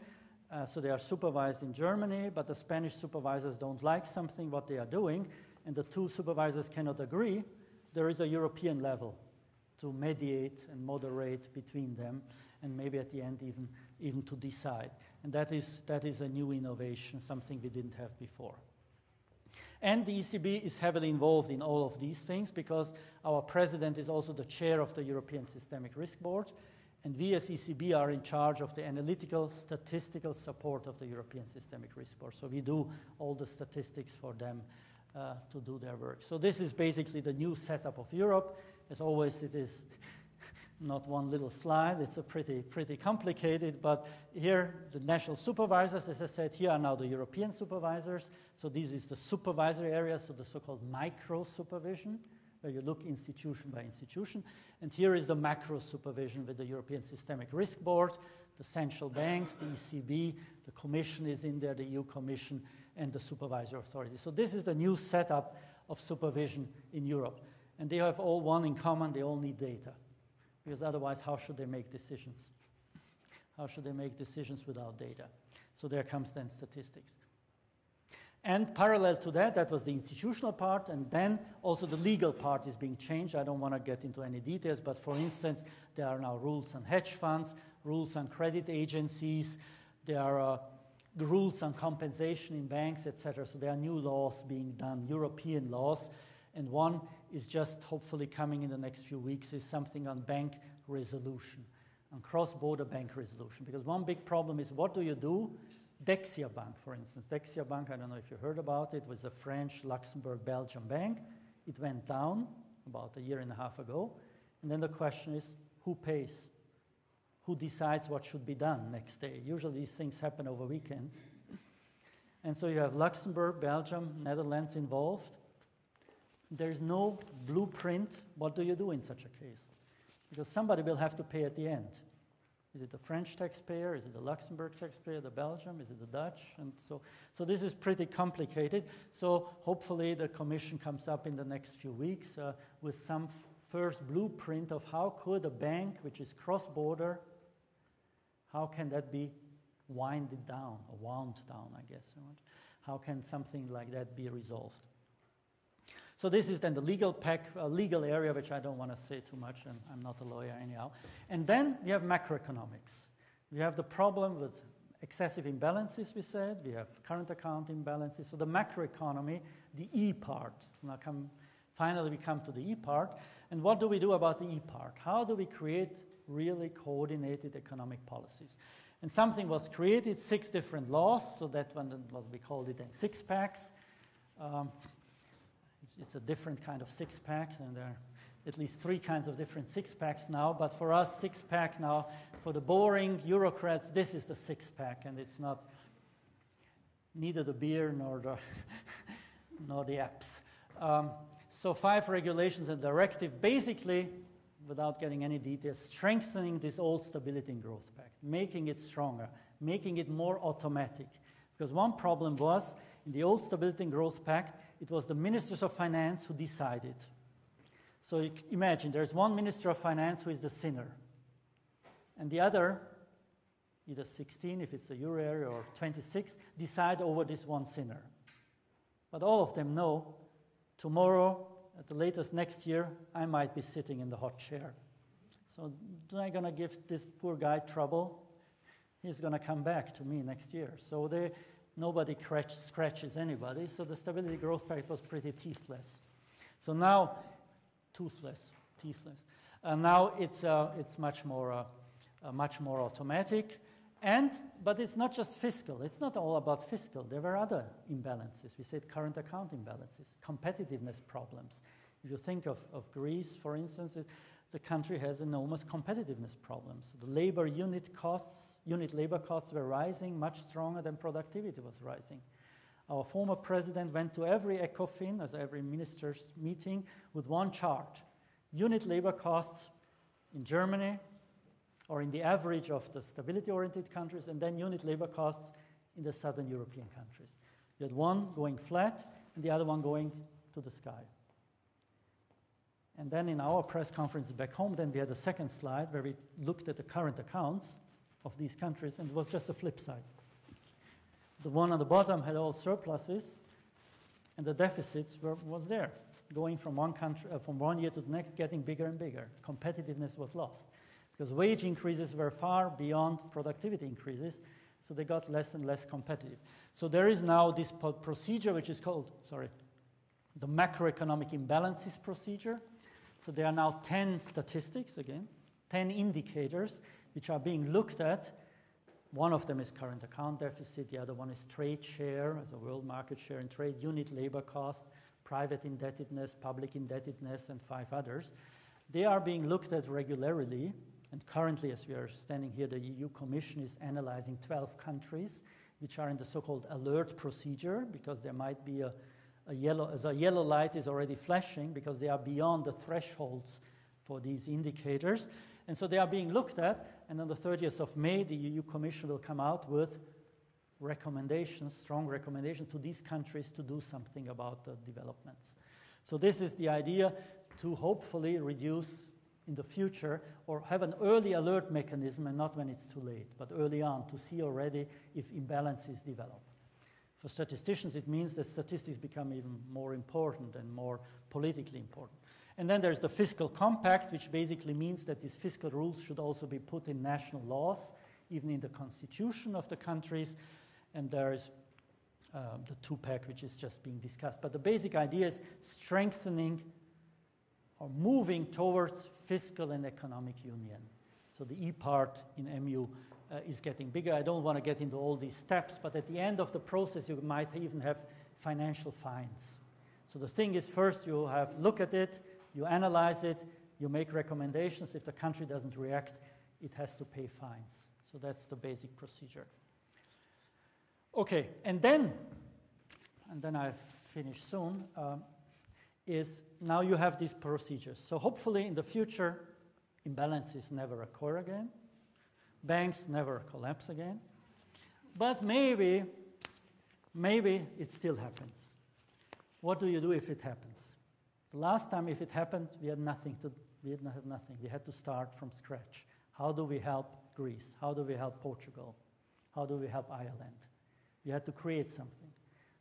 so they are supervised in Germany, but the Spanish supervisors don't like something, what they are doing, and the 2 supervisors cannot agree, there is a European level to mediate and moderate between them, and maybe at the end even to decide. And that is a new innovation, something we didn't have before. And the ECB is heavily involved in all of these things because our president is also the chair of the European Systemic Risk Board, and we as ECB are in charge of the analytical, statistical support of the European Systemic Risk Board. So we do all the statistics for them to do their work. So this is basically the new setup of Europe. As always, it is not one little slide. It's a pretty complicated, but here the national supervisors, as I said, here are now the European supervisors. So this is the supervisory area, so the so-called micro supervision, where you look institution by institution. And here is the macro supervision with the European Systemic Risk Board, the central banks, the ECB, the Commission is in there, the EU Commission, and the supervisory authority. So this is the new setup of supervision in Europe. And they have all one in common, they all need data. Because otherwise, how should they make decisions? How should they make decisions without data? So there comes then statistics. And parallel to that, that was the institutional part, and then also the legal part is being changed. I don't want to get into any details, but for instance, there are now rules on hedge funds, rules on credit agencies, there are rules on compensation in banks, etc. So there are new laws being done, European laws, and one is just hopefully coming in the next few weeks, is something on bank resolution, on cross-border bank resolution. Because one big problem is, what do you do? Dexia Bank, for instance. Dexia Bank, I don't know if you heard about it, was a French, Luxembourg, Belgian bank. It went down about a year and a half ago. And then the question is, who pays? Who decides what should be done next day? Usually these things happen over weekends. And so you have Luxembourg, Belgium, Netherlands involved. There's no blueprint. What do you do in such a case? Because somebody will have to pay at the end. Is it the French taxpayer? Is it the Luxembourg taxpayer? The Belgium? Is it the Dutch? And so this is pretty complicated. So hopefully the Commission comes up in the next few weeks with some first blueprint of how could a bank, which is cross-border, how can that be wound down, or wound down, I guess. How can something like that be resolved? So this is then the legal area, which I don't want to say too much, and I'm not a lawyer anyhow. And then we have macroeconomics. We have the problem with excessive imbalances, we said. We have current account imbalances. So the macroeconomy, the E part. Now finally we come to the E part. And what do we do about the E part? How do we create really coordinated economic policies? And something was created, 6 different laws. So that one was, we called it then 6 packs. It's a different kind of 6-pack, and there are at least 3 kinds of different 6-packs now. But for us, 6-pack now, for the boring Eurocrats, this is the 6-pack, and it's not neither the beer nor the nor the apps. So 5 regulations and directive, basically, without getting any details, strengthening this old Stability and Growth Pact, making it stronger, making it more automatic. Because one problem was, in the old Stability and Growth Pact, it was the ministers of finance who decided. So imagine, there's one minister of finance who is the sinner. And the other, either 16, if it's the euro area, or 26, decide over this one sinner. But all of them know, tomorrow, at the latest next year, I might be sitting in the hot chair. So am I going to give this poor guy trouble? He's going to come back to me next year. So nobody scratches anybody, so the Stability Growth Pact was pretty teethless. So now, teethless. Now it's much more automatic. But it's not just fiscal. It's not all about fiscal. There were other imbalances. We said current account imbalances, competitiveness problems. If you think of Greece, for instance, the country has enormous competitiveness problems. The unit labor costs were rising much stronger than productivity was rising. Our former president went to every ECOFIN, as every minister's meeting, with one chart. Unit labor costs in Germany, or in the average of the stability-oriented countries, and then unit labor costs in the southern European countries. You had one going flat, and the other one going to the sky. And then in our press conference back home, then we had a second slide where we looked at the current accounts of these countries, and it was just the flip side. The one on the bottom had all surpluses, and the deficits was there, going from one year to the next, getting bigger and bigger. Competitiveness was lost, because wage increases were far beyond productivity increases, so they got less and less competitive. So there is now this procedure which is called, the macroeconomic imbalances procedure. So there are now 10 statistics, again, 10 indicators which are being looked at. One of them is current account deficit, the other one is trade share, as a world market share in trade, unit labor cost, private indebtedness, public indebtedness, and 5 others. They are being looked at regularly, and currently, as we are standing here, the EU Commission is analyzing 12 countries which are in the so-called alert procedure, because there might be a yellow light is already flashing because they are beyond the thresholds for these indicators. And so they are being looked at, and on the 30th of May, the EU Commission will come out with recommendations, strong recommendations to these countries to do something about the developments. So this is the idea, to hopefully reduce in the future, or have an early alert mechanism, and not when it's too late, but early on, to see already if imbalances develop. For statisticians, it means that statistics become even more important and more politically important. And then there's the Fiscal Compact, which basically means that these fiscal rules should also be put in national laws, even in the constitution of the countries. And there is the two-pack, which is just being discussed. But the basic idea is strengthening or moving towards fiscal and economic union. So the E part in MU is getting bigger. I don't want to get into all these steps, but at the end of the process, you might even have financial fines. So the thing is, first you look at it, you analyze it, you make recommendations. If the country doesn't react, it has to pay fines. So that's the basic procedure. Okay, and then I finish soon, is now you have these procedures. So hopefully in the future, imbalances never occur again. Banks never collapse again. But maybe it still happens. What do you do if it happens? The last time if it happened, we had nothing. We had to start from scratch. How do we help Greece? How do we help Portugal? How do we help Ireland? We had to create something.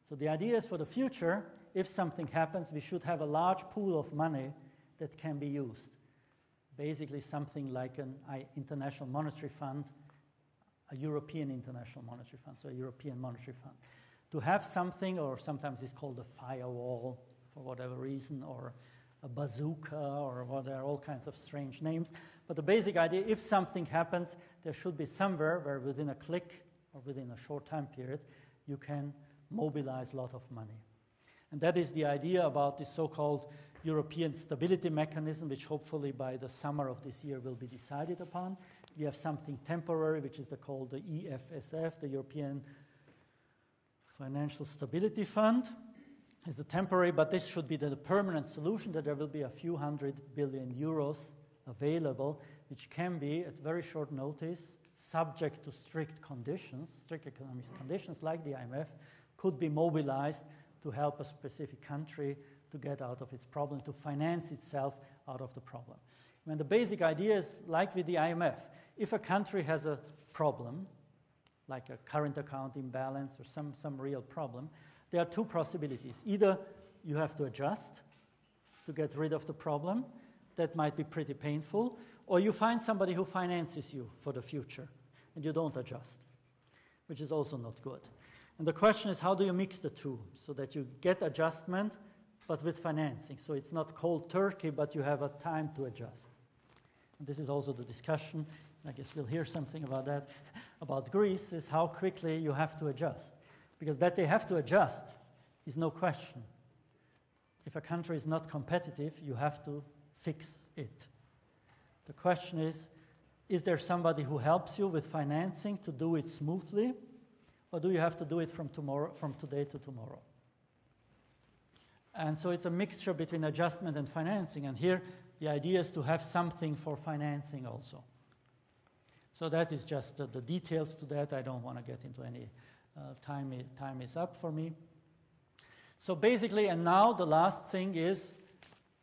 So the idea is, for the future, if something happens, we should have a large pool of money that can be used. Basically something like an international monetary fund, a European international monetary fund, so a European monetary fund. To have something, or sometimes it's called a firewall for whatever reason, or a bazooka, or well, there are all kinds of strange names. But the basic idea, if something happens, there should be somewhere where within a click or within a short time period, you can mobilize a lot of money. And that is the idea about the so-called European Stability Mechanism, which hopefully by the summer of this year will be decided upon. We have something temporary, which is called the EFSF, the European Financial Stability Fund. It's the temporary, but this should be the permanent solution, that there will be a few €100 billion available, which can be, at very short notice, subject to strict conditions, strict economic conditions like the IMF, could be mobilized to help a specific country to get out of its problem, to finance itself out of the problem. When the basic idea is, like with the IMF, if a country has a problem, like a current account imbalance or some real problem, there are two possibilities. Either you have to adjust to get rid of the problem, that might be pretty painful, or you find somebody who finances you for the future, and you don't adjust, which is also not good. And the question is, how do you mix the two so that you get adjustment, but with financing? So it's not cold turkey, but you have a time to adjust. And this is also the discussion, I guess we'll hear something about that, about Greece, is how quickly you have to adjust. Because that they have to adjust is no question. If a country is not competitive, you have to fix it. The question is there somebody who helps you with financing to do it smoothly, or do you have to do it from today to tomorrow? And so it's a mixture between adjustment and financing, and here the idea is to have something for financing also. So that is just the details to that. I don't want to get into any time is up for me. So basically, and now the last thing is,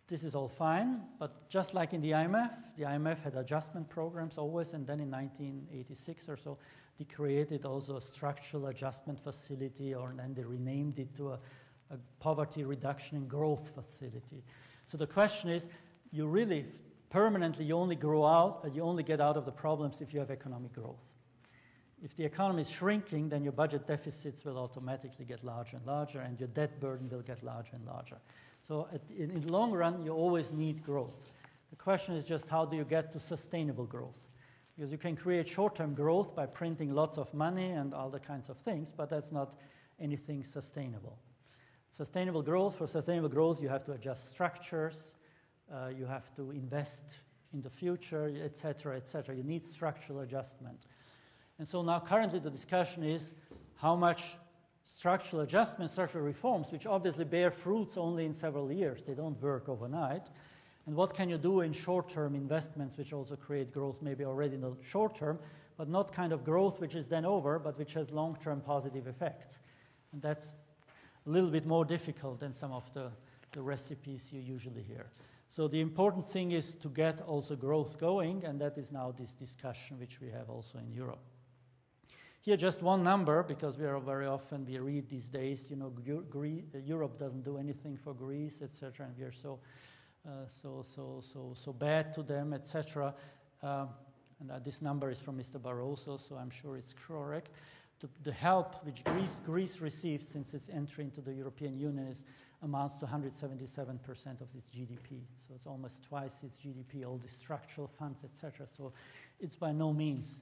this is all fine, but just like in the IMF had adjustment programs always, and then in 1986 or so, they created also a structural adjustment facility, and then they renamed it to a poverty reduction and growth facility. So the question is, you really permanently, you only get out of the problems if you have economic growth. If the economy is shrinking, then your budget deficits will automatically get larger and larger, and your debt burden will get larger and larger. So in the long run, you always need growth. The question is just, how do you get to sustainable growth? Because you can create short-term growth by printing lots of money and all the kinds of things, but that's not anything sustainable. For sustainable growth, you have to adjust structures, you have to invest in the future, etc., etc. You need structural adjustment. And so now currently the discussion is how much structural adjustment, structural reforms, which obviously bear fruits only in several years. They don't work overnight. And what can you do in short-term investments, which also create growth maybe already in the short term, but not kind of growth which is then over, but which has long-term positive effects. And that's a little bit more difficult than some of the recipes you usually hear. So the important thing is to get also growth going, and that is now this discussion which we have also in Europe. Here just one number, because we are very often, we read these days, you know, Europe doesn't do anything for Greece, etc., and we are so bad to them, etc. And this number is from Mr. Barroso, so I'm sure it's correct. The help which Greece received since its entry into the European Union amounts to 177% of its GDP. So it's almost twice its GDP, all the structural funds, etc. So it's by no means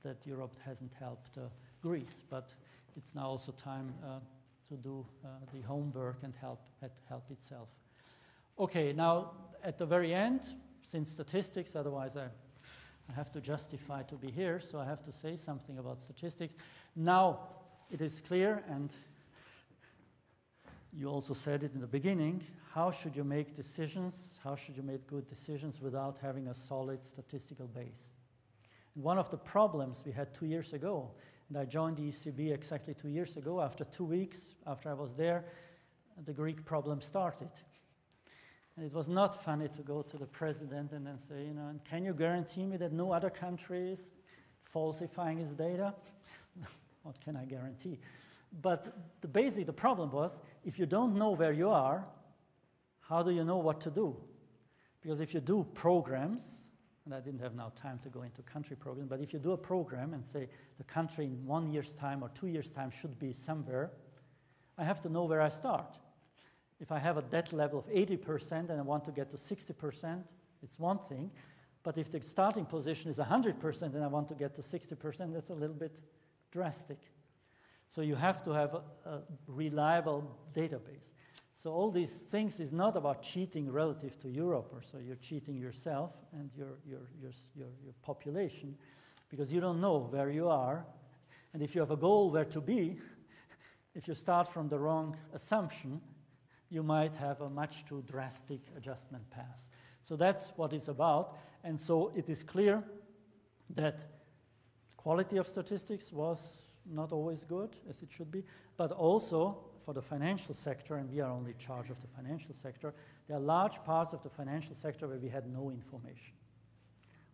that Europe hasn't helped Greece, but it's now also time to do the homework and help itself. Okay, now at the very end, since statistics, otherwise I have to justify to be here, so I have to say something about statistics. Now it is clear, and you also said it in the beginning, how should you make decisions, how should you make good decisions without having a solid statistical base? And one of the problems we had 2 years ago, and I joined the ECB exactly 2 years ago, after 2 weeks after I was there, the Greek problem started. And it was not funny to go to the president and then say, you know, and can you guarantee me that no other country is falsifying its data? What can I guarantee? But the problem was, if you don't know where you are, how do you know what to do? Because if you do programs, and I didn't have now time to go into country programs, but if you do a program and say the country in 1 year's time or 2 years' time should be somewhere, I have to know where I start. If I have a debt level of 80% and I want to get to 60%, it's one thing. But if the starting position is 100% and I want to get to 60%, that's a little bit drastic. So you have to have a reliable database. So all these things is not about cheating relative to Europe, or so you're cheating yourself and your population, because you don't know where you are. And if you have a goal where to be, if you start from the wrong assumption, you might have a much too drastic adjustment path. So that's what it's about. And so it is clear that quality of statistics was not always good, as it should be, but also for the financial sector, and we are only in charge of the financial sector, there are large parts of the financial sector where we had no information.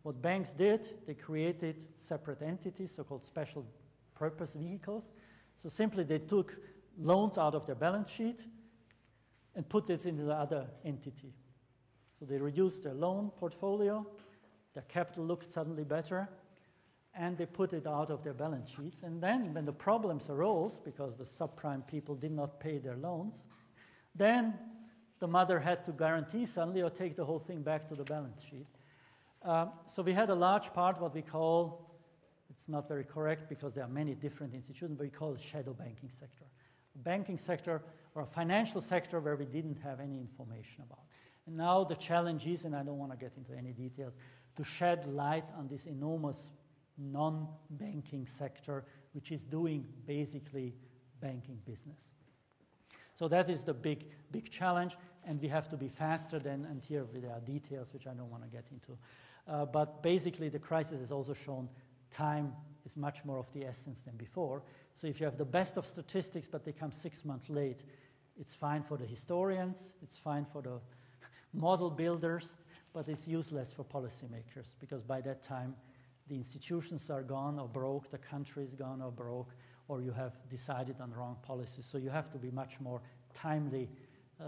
What banks did, they created separate entities, so-called special purpose vehicles. So simply they took loans out of their balance sheet and put it into the other entity. So they reduced their loan portfolio, their capital looked suddenly better, and they put it out of their balance sheets. And then when the problems arose, because the subprime people did not pay their loans, then the mother had to guarantee suddenly or take the whole thing back to the balance sheet. So we had a large part, what we call, it's not very correct because there are many different institutions, but we call it shadow banking sector. A banking sector or a financial sector where we didn't have any information about. And now the challenge is, and I don't want to get into any details, to shed light on this enormous non-banking sector, which is doing basically banking business. So that is the big challenge, and we have to be faster than, and here there are details which I don't want to get into. But basically the crisis has also shown time is much more of the essence than before. So if you have the best of statistics, but they come 6 months late, it's fine for the historians, it's fine for the model builders, but it's useless for policymakers, because by that time, the institutions are gone or broke, the country is gone or broke, or you have decided on the wrong policies. So you have to be much more timely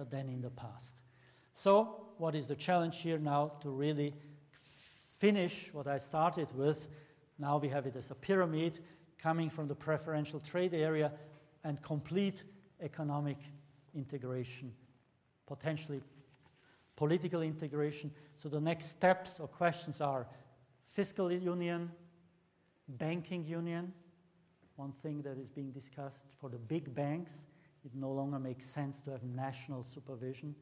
than in the past. So what is the challenge here now to really finish what I started with? Now we have it as a pyramid coming from the preferential trade area and complete economic integration, potentially political integration. So the next steps or questions are fiscal union, banking union. One thing that is being discussed for the big banks, it no longer makes sense to have national supervision.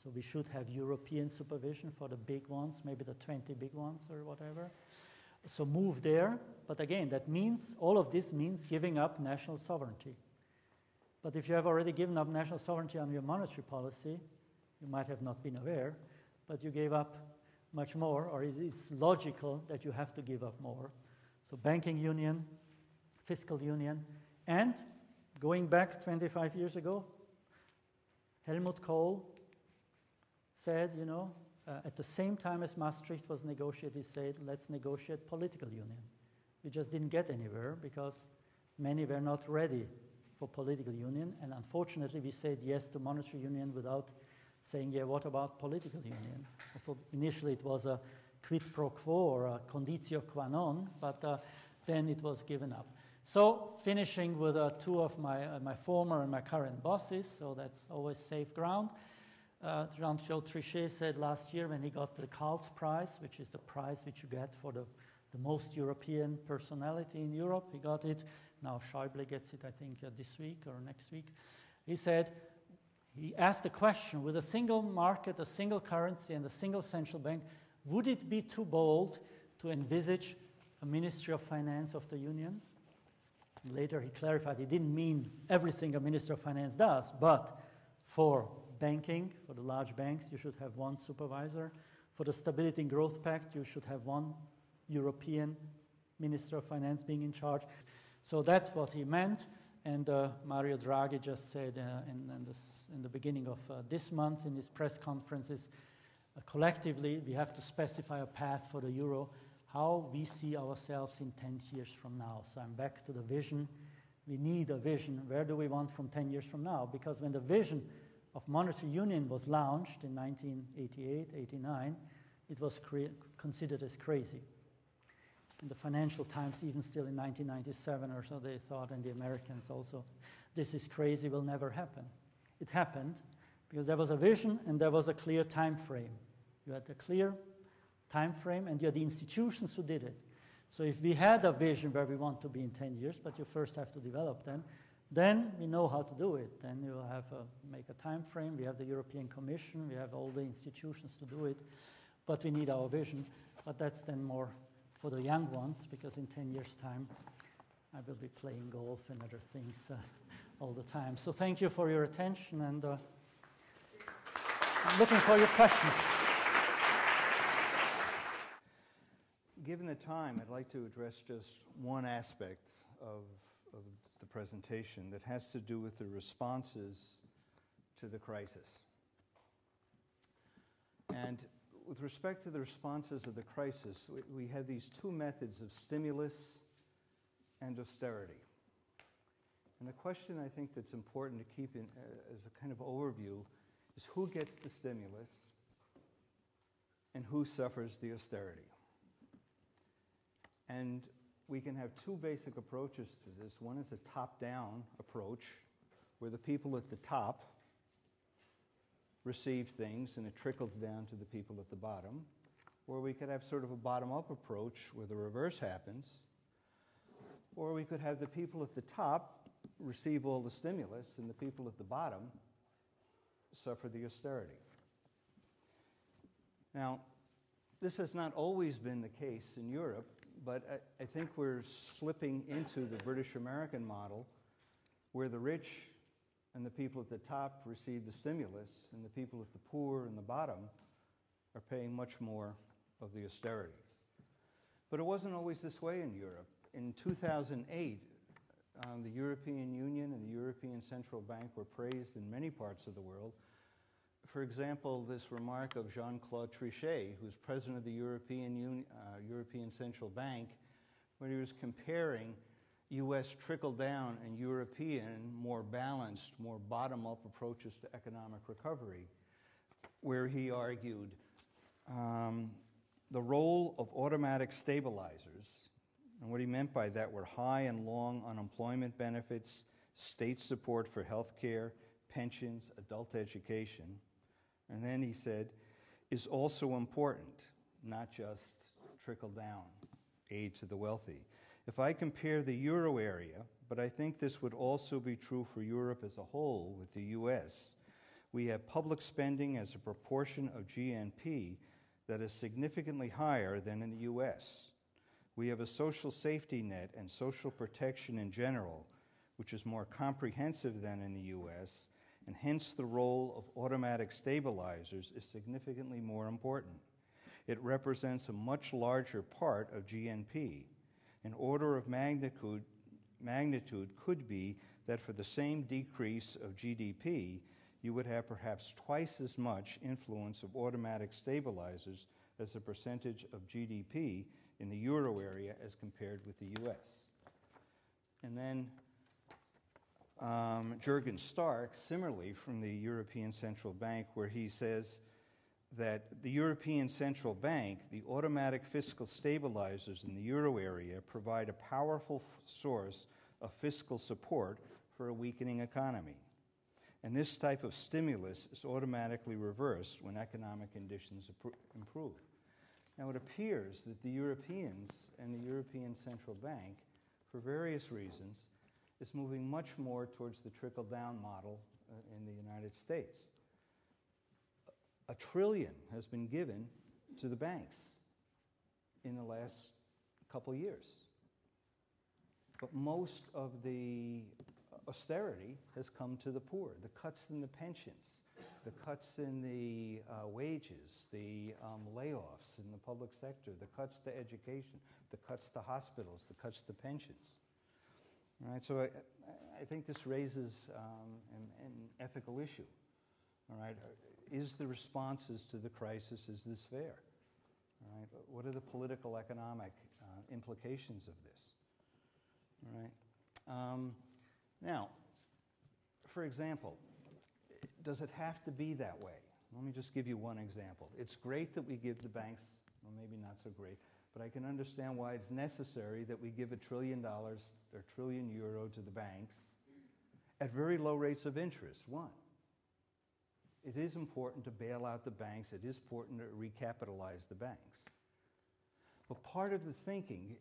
So we should have European supervision for the big ones, maybe the 20 big ones or whatever. So move there, but again, that means, all of this means giving up national sovereignty. But if you have already given up national sovereignty on your monetary policy, you might have not been aware, but you gave up much more, or it is logical that you have to give up more. So banking union, fiscal union, and going back 25 years ago, Helmut Kohl said, you know, at the same time as Maastricht was negotiated, he said, let's negotiate political union. We just didn't get anywhere because many were not ready for political union, and unfortunately we said yes to monetary union without saying, yeah, what about political union? I thought initially it was a quid pro quo or a conditio qua non, but then it was given up. So finishing with two of my former and my current bosses, so that's always safe ground. Jean-Claude Trichet said last year when he got the Karls Prize, which is the prize which you get for the most European personality in Europe, he got it. Now Schäuble gets it, I think, this week or next week. He said, he asked the question, with a single market, a single currency, and a single central bank, would it be too bold to envisage a Ministry of Finance of the Union? Later he clarified he didn't mean everything a Minister of Finance does, but for banking, for the large banks, you should have one supervisor. For the Stability and Growth Pact, you should have one European Minister of Finance being in charge. So that's what he meant, and Mario Draghi just said in the beginning of this month in his press conferences, collectively we have to specify a path for the euro, how we see ourselves in 10 years from now. So I'm back to the vision. We need a vision. Where do we want from 10 years from now? Because when the vision of monetary union was launched in 1988, 89, it was considered as crazy. In the Financial Times, even still in 1997 or so, they thought, and the Americans also, this is crazy, will never happen. It happened because there was a vision and there was a clear time frame. You had a clear time frame and you had the institutions who did it. So if we had a vision where we want to be in 10 years, but you first have to develop then we know how to do it. Then you will have make a time frame. We have the European Commission. We have all the institutions to do it. But we need our vision. But that's then more for the young ones, because in 10 years' time, I will be playing golf and other things all the time. So thank you for your attention, and I'm looking for your questions. Given the time, I'd like to address just one aspect of the presentation that has to do with the responses to the crisis. And with respect to the responses of the crisis, we have these two methods of stimulus and austerity. And the question I think that's important to keep in as a kind of overview is who gets the stimulus and who suffers the austerity. And we can have two basic approaches to this. One is a top-down approach, where the people at the top receive things and it trickles down to the people at the bottom. Or we could have sort of a bottom-up approach where the reverse happens. Or we could have the people at the top receive all the stimulus and the people at the bottom suffer the austerity. Now, this has not always been the case in Europe, but I think we're slipping into the British-American model where the rich and the people at the top receive the stimulus and the people at the poor and the bottom are paying much more of the austerity. But it wasn't always this way in Europe. In 2008, the European Union and the European Central Bank were praised in many parts of the world. For example, this remark of Jean-Claude Trichet, who's president of the European Central Bank, when he was comparing U.S. trickle-down and European, more balanced, more bottom-up approaches to economic recovery, where he argued the role of automatic stabilizers, and what he meant by that were high and long unemployment benefits, state support for health care, pensions, adult education, and then he said, is also important, not just trickle-down aid to the wealthy. If I compare the euro area, but I think this would also be true for Europe as a whole with the US, We have public spending as a proportion of GNP that is significantly higher than in the US. We have a social safety net and social protection in general, which is more comprehensive than in the US, and hence the role of automatic stabilizers is significantly more important. It represents a much larger part of GNP. An order of magnitude could be that for the same decrease of GDP, you would have perhaps twice as much influence of automatic stabilizers as a percentage of GDP in the euro area as compared with the US. And then Jürgen Stark, similarly from the European Central Bank, where he says that the European Central Bank, the automatic fiscal stabilizers in the euro area, provide a powerful source of fiscal support for a weakening economy. And this type of stimulus is automatically reversed when economic conditions improve. Now, it appears that the Europeans and the European Central Bank, for various reasons, is moving much more towards the trickle-down model in the United States. $1 trillion has been given to the banks in the last couple of years. But most of the austerity has come to the poor. The cuts in the pensions, the cuts in the wages, the layoffs in the public sector, the cuts to education, the cuts to hospitals, the cuts to pensions. All right, so I think this raises an ethical issue. All right, is the responses to the crisis, is this fair? All right, what are the political economic implications of this? All right. Now, for example, does it have to be that way? Let me just give you one example. It's great that we give the banks, well, maybe not so great, but I can understand why it's necessary that we give $1 trillion or €1 trillion to the banks at very low rates of interest. One, it is important to bail out the banks. It is important to recapitalize the banks. But part of the thinking,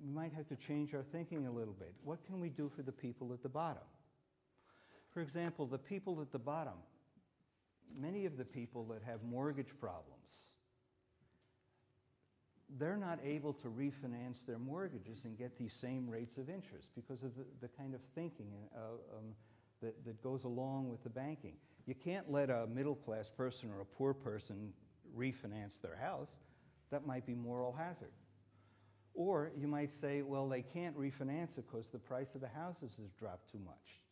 we might have to change our thinking a little bit. What can we do for the people at the bottom? For example, the people at the bottom, many of the people that have mortgage problems, they're not able to refinance their mortgages and get these same rates of interest because of the kind of thinking that goes along with the banking. You can't let a middle-class person or a poor person refinance their house. That might be moral hazard. Or you might say, well, they can't refinance it because the price of the houses has dropped too much.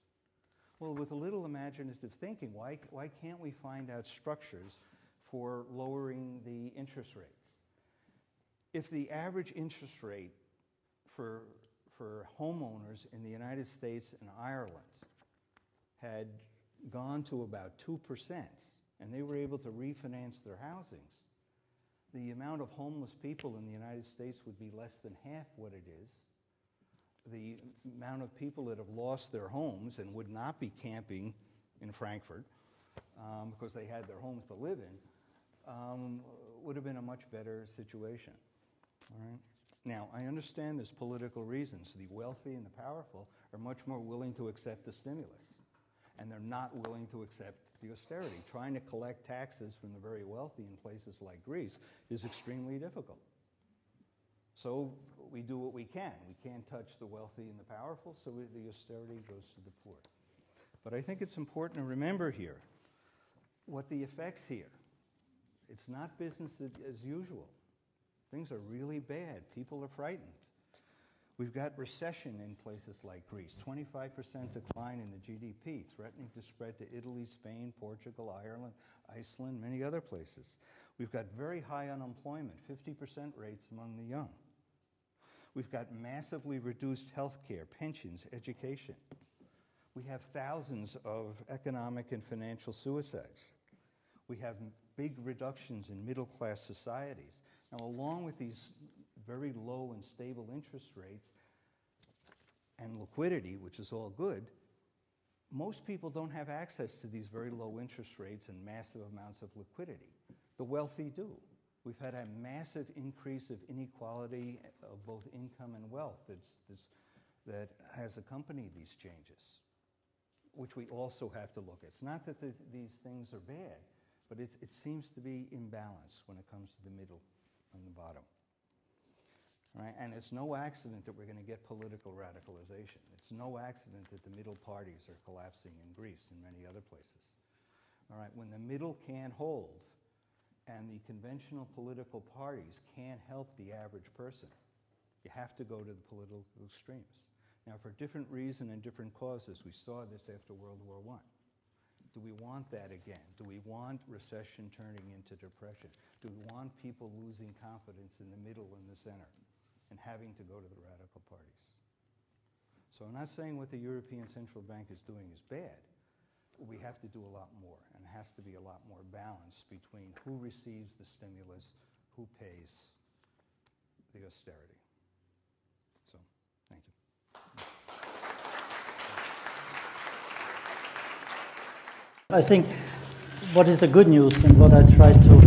Well, with a little imaginative thinking, why can't we find out structures for lowering the interest rates? If the average interest rate for homeowners in the United States and Ireland had gone to about 2%, and they were able to refinance their housings, the amount of homeless people in the United States would be less than half what it is. The amount of people that have lost their homes and would not be camping in Frankfurt because they had their homes to live in would have been a much better situation. All right? Now, I understand there's political reasons. The wealthy and the powerful are much more willing to accept the stimulus, and they're not willing to accept the austerity. Trying to collect taxes from the very wealthy in places like Greece is extremely difficult. So we do what we can. We can't touch the wealthy and the powerful, so the austerity goes to the poor. But I think it's important to remember here what the effects here. It's not business as usual. Things are really bad. People are frightened. We've got recession in places like Greece, 25% decline in the GDP, threatening to spread to Italy, Spain, Portugal, Ireland, Iceland, many other places. We've got very high unemployment, 50% rates among the young. We've got massively reduced health care, pensions, education. We have thousands of economic and financial suicides. We have big reductions in middle-class societies. Now, along with these very low and stable interest rates and liquidity, which is all good, most people don't have access to these very low interest rates and massive amounts of liquidity. The wealthy do. We've had a massive increase of inequality of both income and wealth that has accompanied these changes. which we also have to look at. It's not that these things are bad, but it seems to be imbalanced when it comes to the middle and the bottom. Right? And it's no accident that we're going to get political radicalization. It's no accident that the middle parties are collapsing in Greece and many other places. All right? When the middle can't hold and the conventional political parties can't help the average person, you have to go to the political extremes. Now, for different reasons and different causes, we saw this after World War I. Do we want that again? Do we want recession turning into depression? Do we want people losing confidence in the middle and the center and having to go to the radical parties? So I'm not saying what the European Central Bank is doing is bad. We have to do a lot more, and it has to be a lot more balance between who receives the stimulus, who pays the austerity. So, thank you. I think what is the good news and what I try to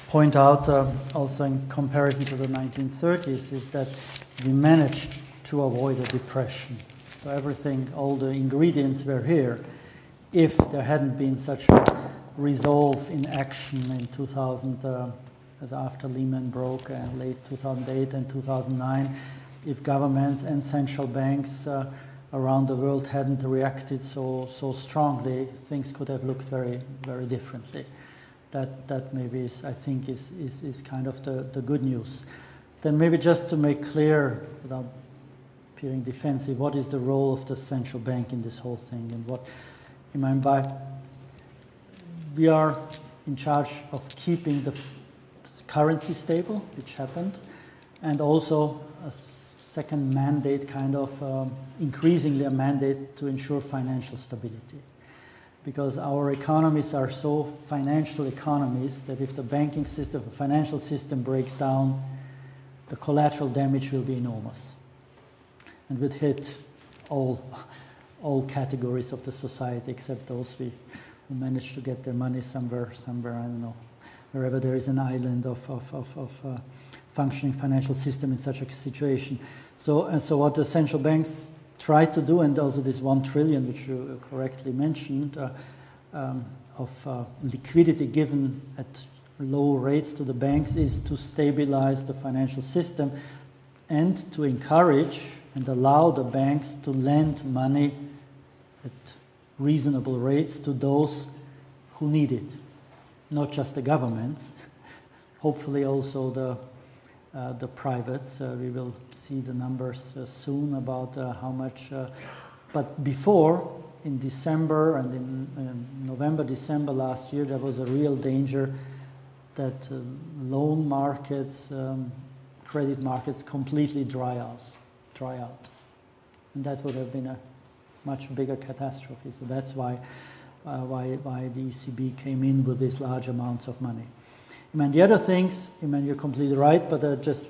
point out also in comparison to the 1930s is that we managed to avoid a depression. So everything, all the ingredients were here. If there hadn't been such a resolve in action in 2000, as after Lehman broke and late 2008 and 2009, if governments and central banks around the world hadn't reacted so strongly, things could have looked very, very differently. That maybe is, I think, is kind of the good news. Then maybe just to make clear, without appearing defensive, what is the role of the central bank in this whole thing, and what I mean by we are in charge of keeping the currency stable, which happened, and also a second mandate, kind of increasingly a mandate to ensure financial stability. Because our economies are so financial economies that if the banking system, the financial system breaks down, the collateral damage will be enormous. And would hit all categories of the society except those who manage to get their money somewhere, I don't know, wherever there is an island of functioning financial system in such a situation. So what the central banks try to do, and also this 1 trillion, which you correctly mentioned, of liquidity given at low rates to the banks, is to stabilize the financial system and to encourage and allow the banks to lend money at reasonable rates to those who need it, not just the governments, hopefully also the privates. We will see the numbers soon about how much. But before, in December and in November, December last year, there was a real danger that loan markets, credit markets completely dry out. And that would have been a much bigger catastrophe. So that's why the ECB came in with these large amounts of money. I mean, the other things, I mean, you're completely right, but just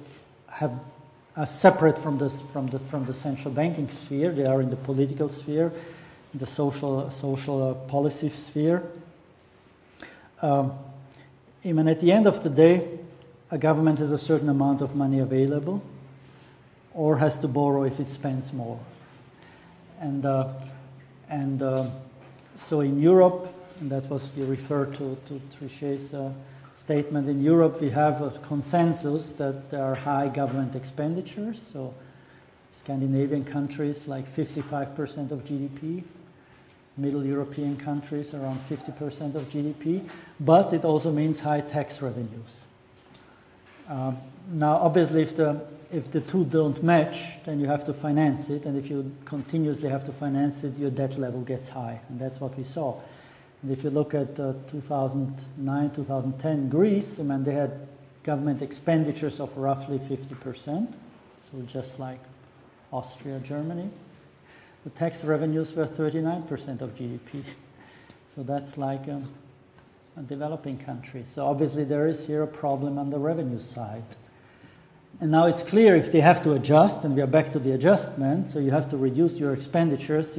are separate from the central banking sphere. They are in the political sphere, in the social policy sphere. I mean, at the end of the day, a government has a certain amount of money available, or has to borrow if it spends more. And so in Europe, and that was, you referred to Trichet's statement, in Europe we have a consensus that there are high government expenditures, so Scandinavian countries like 55% of GDP, Middle European countries around 50% of GDP, but it also means high tax revenues. Now obviously if the two don't match, then you have to finance it, and if you continuously have to finance it, your debt level gets high, and that's what we saw. And if you look at 2009, 2010 Greece, I mean, they had government expenditures of roughly 50%, so just like Austria, Germany. The tax revenues were 39% of GDP, so that's like a developing country. So obviously there is here a problem on the revenue side. And now it's clear if they have to adjust, and we are back to the adjustment, so you have to reduce your expenditures,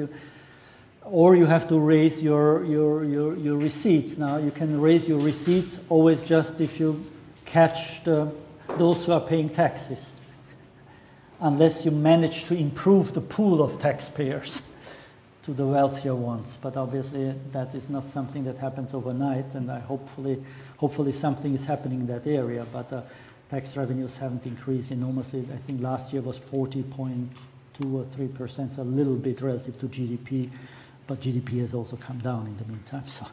or you have to raise your receipts. Now you can raise your receipts always just if you catch those who are paying taxes, unless you manage to improve the pool of taxpayers. to the wealthier ones. But obviously that is not something that happens overnight, and hopefully something is happening in that area. But tax revenues haven't increased enormously. I think last year was 40.2 or 3%, so a little bit relative to GDP, but GDP has also come down in the meantime. So,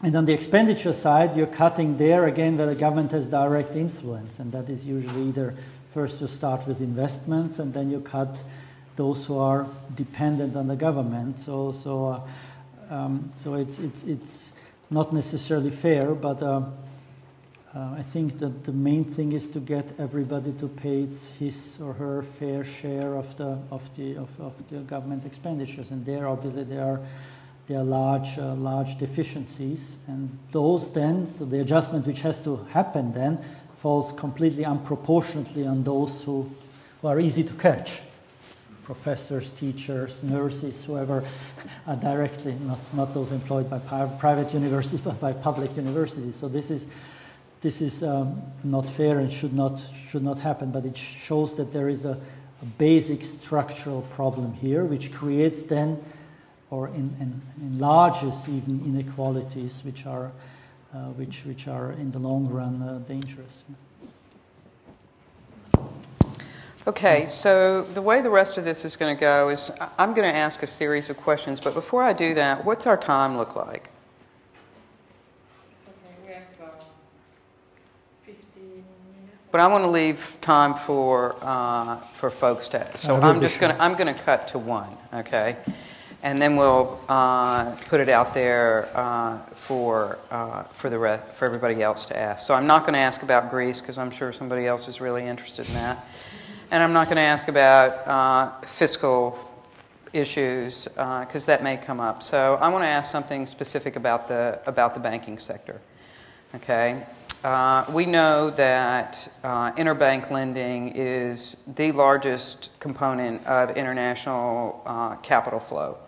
and on the expenditure side, you're cutting there again where the government has direct influence, and that is usually either first you start with investments and then you cut those who are dependent on the government. So it's not necessarily fair, but I think that the main thing is to get everybody to pay his or her fair share of the government expenditures, and there obviously there are large deficiencies, and those then, so the adjustment which has to happen then falls completely unproportionately on those who are easy to catch. Professors, teachers, nurses, whoever are directly, not those employed by private universities, but by public universities. So this is not fair and should not happen, but it shows that there is a basic structural problem here, which creates then, or enlarges even inequalities, which are in the long run dangerous. Okay, so the way the rest of this is going to go is I'm going to ask a series of questions, but before I do that, what's our time look like? Okay, we have 15 minutes. But I want to leave time for folks to ask. So I'm going to cut to 1, okay? And then we'll put it out there for everybody else to ask. So I'm not going to ask about Greece because I'm sure somebody else is really interested in that. And I'm not going to ask about fiscal issues because that may come up. So I want to ask something specific about the banking sector. Okay, we know that interbank lending is the largest component of international capital flow.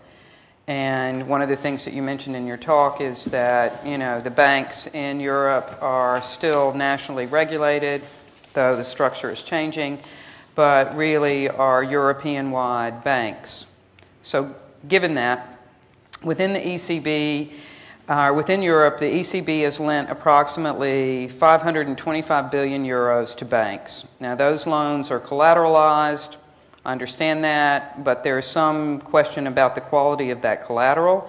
And one of the things that you mentioned in your talk is that, you know, the banks in Europe are still nationally regulated, though the structure is changing, but really are European-wide banks. So given that, within the ECB, within Europe, the ECB has lent approximately 525 billion euros to banks. Now, those loans are collateralized. I understand that, but there's some question about the quality of that collateral.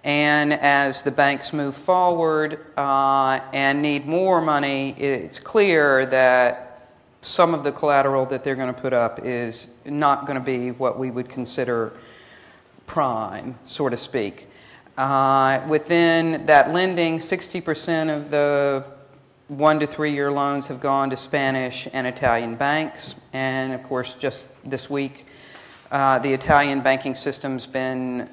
And as the banks move forward and need more money, it's clear that some of the collateral that they're going to put up is not going to be what we would consider prime, so to speak. Within that lending, 60% of the 1 to 3 year loans have gone to Spanish and Italian banks. And of course, just this week, the Italian banking system's been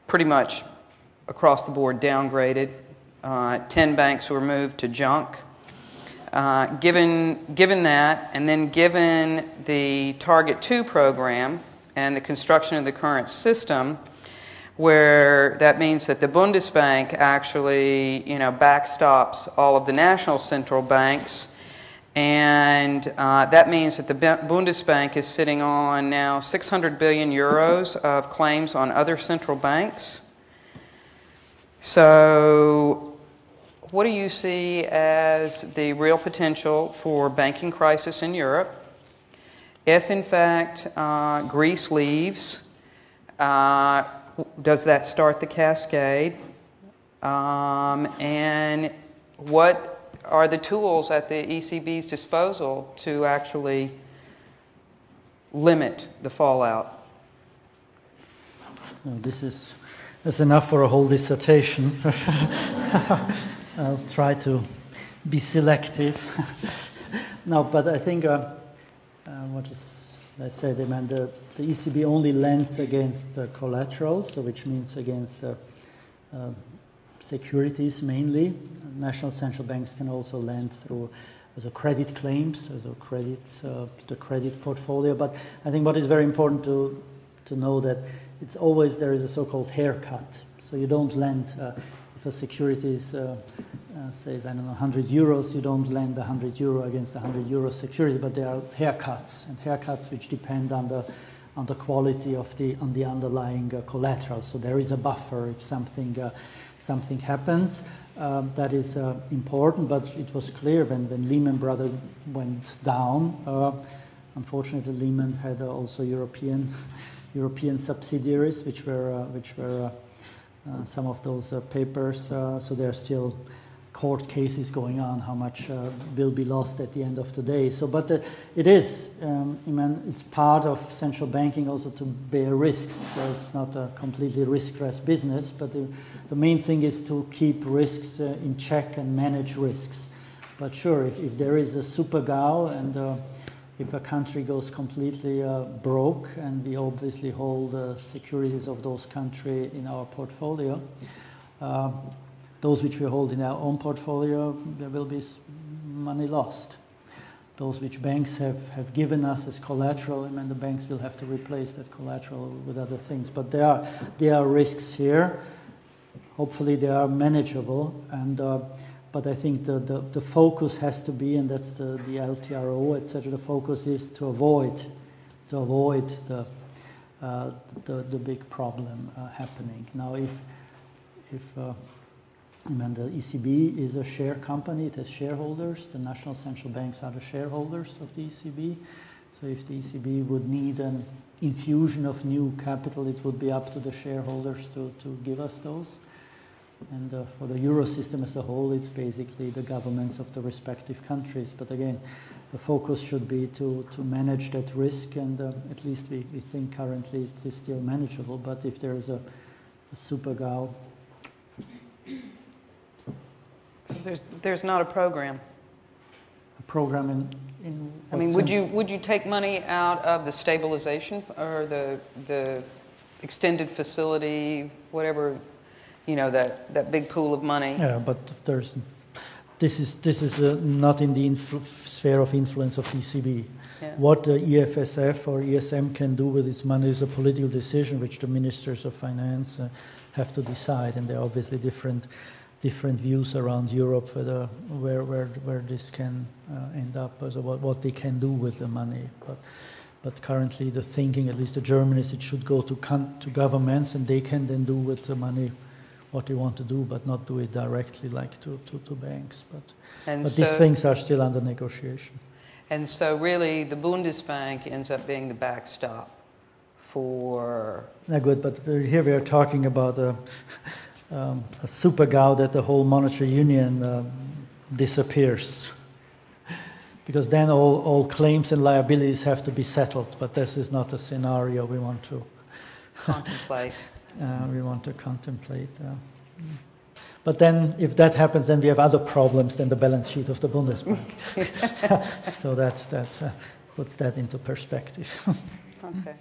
pretty much across the board downgraded. 10 banks were moved to junk. Given that, and then given the Target 2 program and the construction of the current system, where that means that the Bundesbank actually, you know, backstops all of the national central banks, and that means that the Bundesbank is sitting on now 600 billion euros of claims on other central banks. So what do you see as the real potential for banking crisis in Europe? If, in fact, Greece leaves, does that start the cascade? And what are the tools at the ECB's disposal to actually limit the fallout? Well, that's enough for a whole dissertation. I'll try to be selective. No, but I think I said, the ECB only lends against collateral, so which means against securities mainly. National central banks can also lend through as a credit claims, as a credits, the credit portfolio. But I think what is very important to know that it's always there is a so-called haircut. So you don't lend if a security is says, I don't know, 100 euros, you don't lend 100 euro against 100 euro security, but there are haircuts, and haircuts which depend on on the quality of the underlying collateral. So there is a buffer if something happens. That is important, but it was clear when Lehman Brothers went down. Unfortunately, Lehman had also European subsidiaries, which were some of those papers. So there are still court cases going on. How much will be lost at the end of the day? So, but it is. It's part of central banking also to bear risks. So it's not a completely riskless business, but the main thing is to keep risks in check and manage risks. But sure, if there is a super GAU and if a country goes completely broke, and we obviously hold securities of those countries in our portfolio, those which we hold in our own portfolio, there will be money lost. Those which banks have given us as collateral, and the banks will have to replace that collateral with other things. But there are risks here. Hopefully they are manageable, and but I think the focus has to be, and that's the LTRO, etc. The focus is to avoid the big problem happening. Now, if the ECB is a share company, it has shareholders. The national central banks are the shareholders of the ECB. So if the ECB would need an infusion of new capital, it would be up to the shareholders to give us those. And for the euro system as a whole, it's basically the governments of the respective countries. But again, the focus should be to manage that risk, and at least we think currently it is still manageable. But if there is a super GAU, so there's not a program. A program in I mean, would you take money out of the stabilization or the extended facility, whatever, that big pool of money? Yeah, but this is not in the sphere of influence of ECB. Yeah. What the EFSF or ESM can do with its money is a political decision which the ministers of finance have to decide, and there are obviously different views around Europe where this can end up, as what they can do with the money. But currently the thinking, at least the German, is it should go to governments, and they can then do with the money what they want to do, but not do it directly like to banks. But these things are still under negotiation. And so really the Bundesbank ends up being the backstop for... No, good, but here we are talking about a super GAU that the whole monetary union disappears. Because then all claims and liabilities have to be settled, but this is not a scenario we want to contemplate. We want to contemplate. But then, if that happens, then we have other problems than the balance sheet of the Bundesbank. So that puts that into perspective. Okay.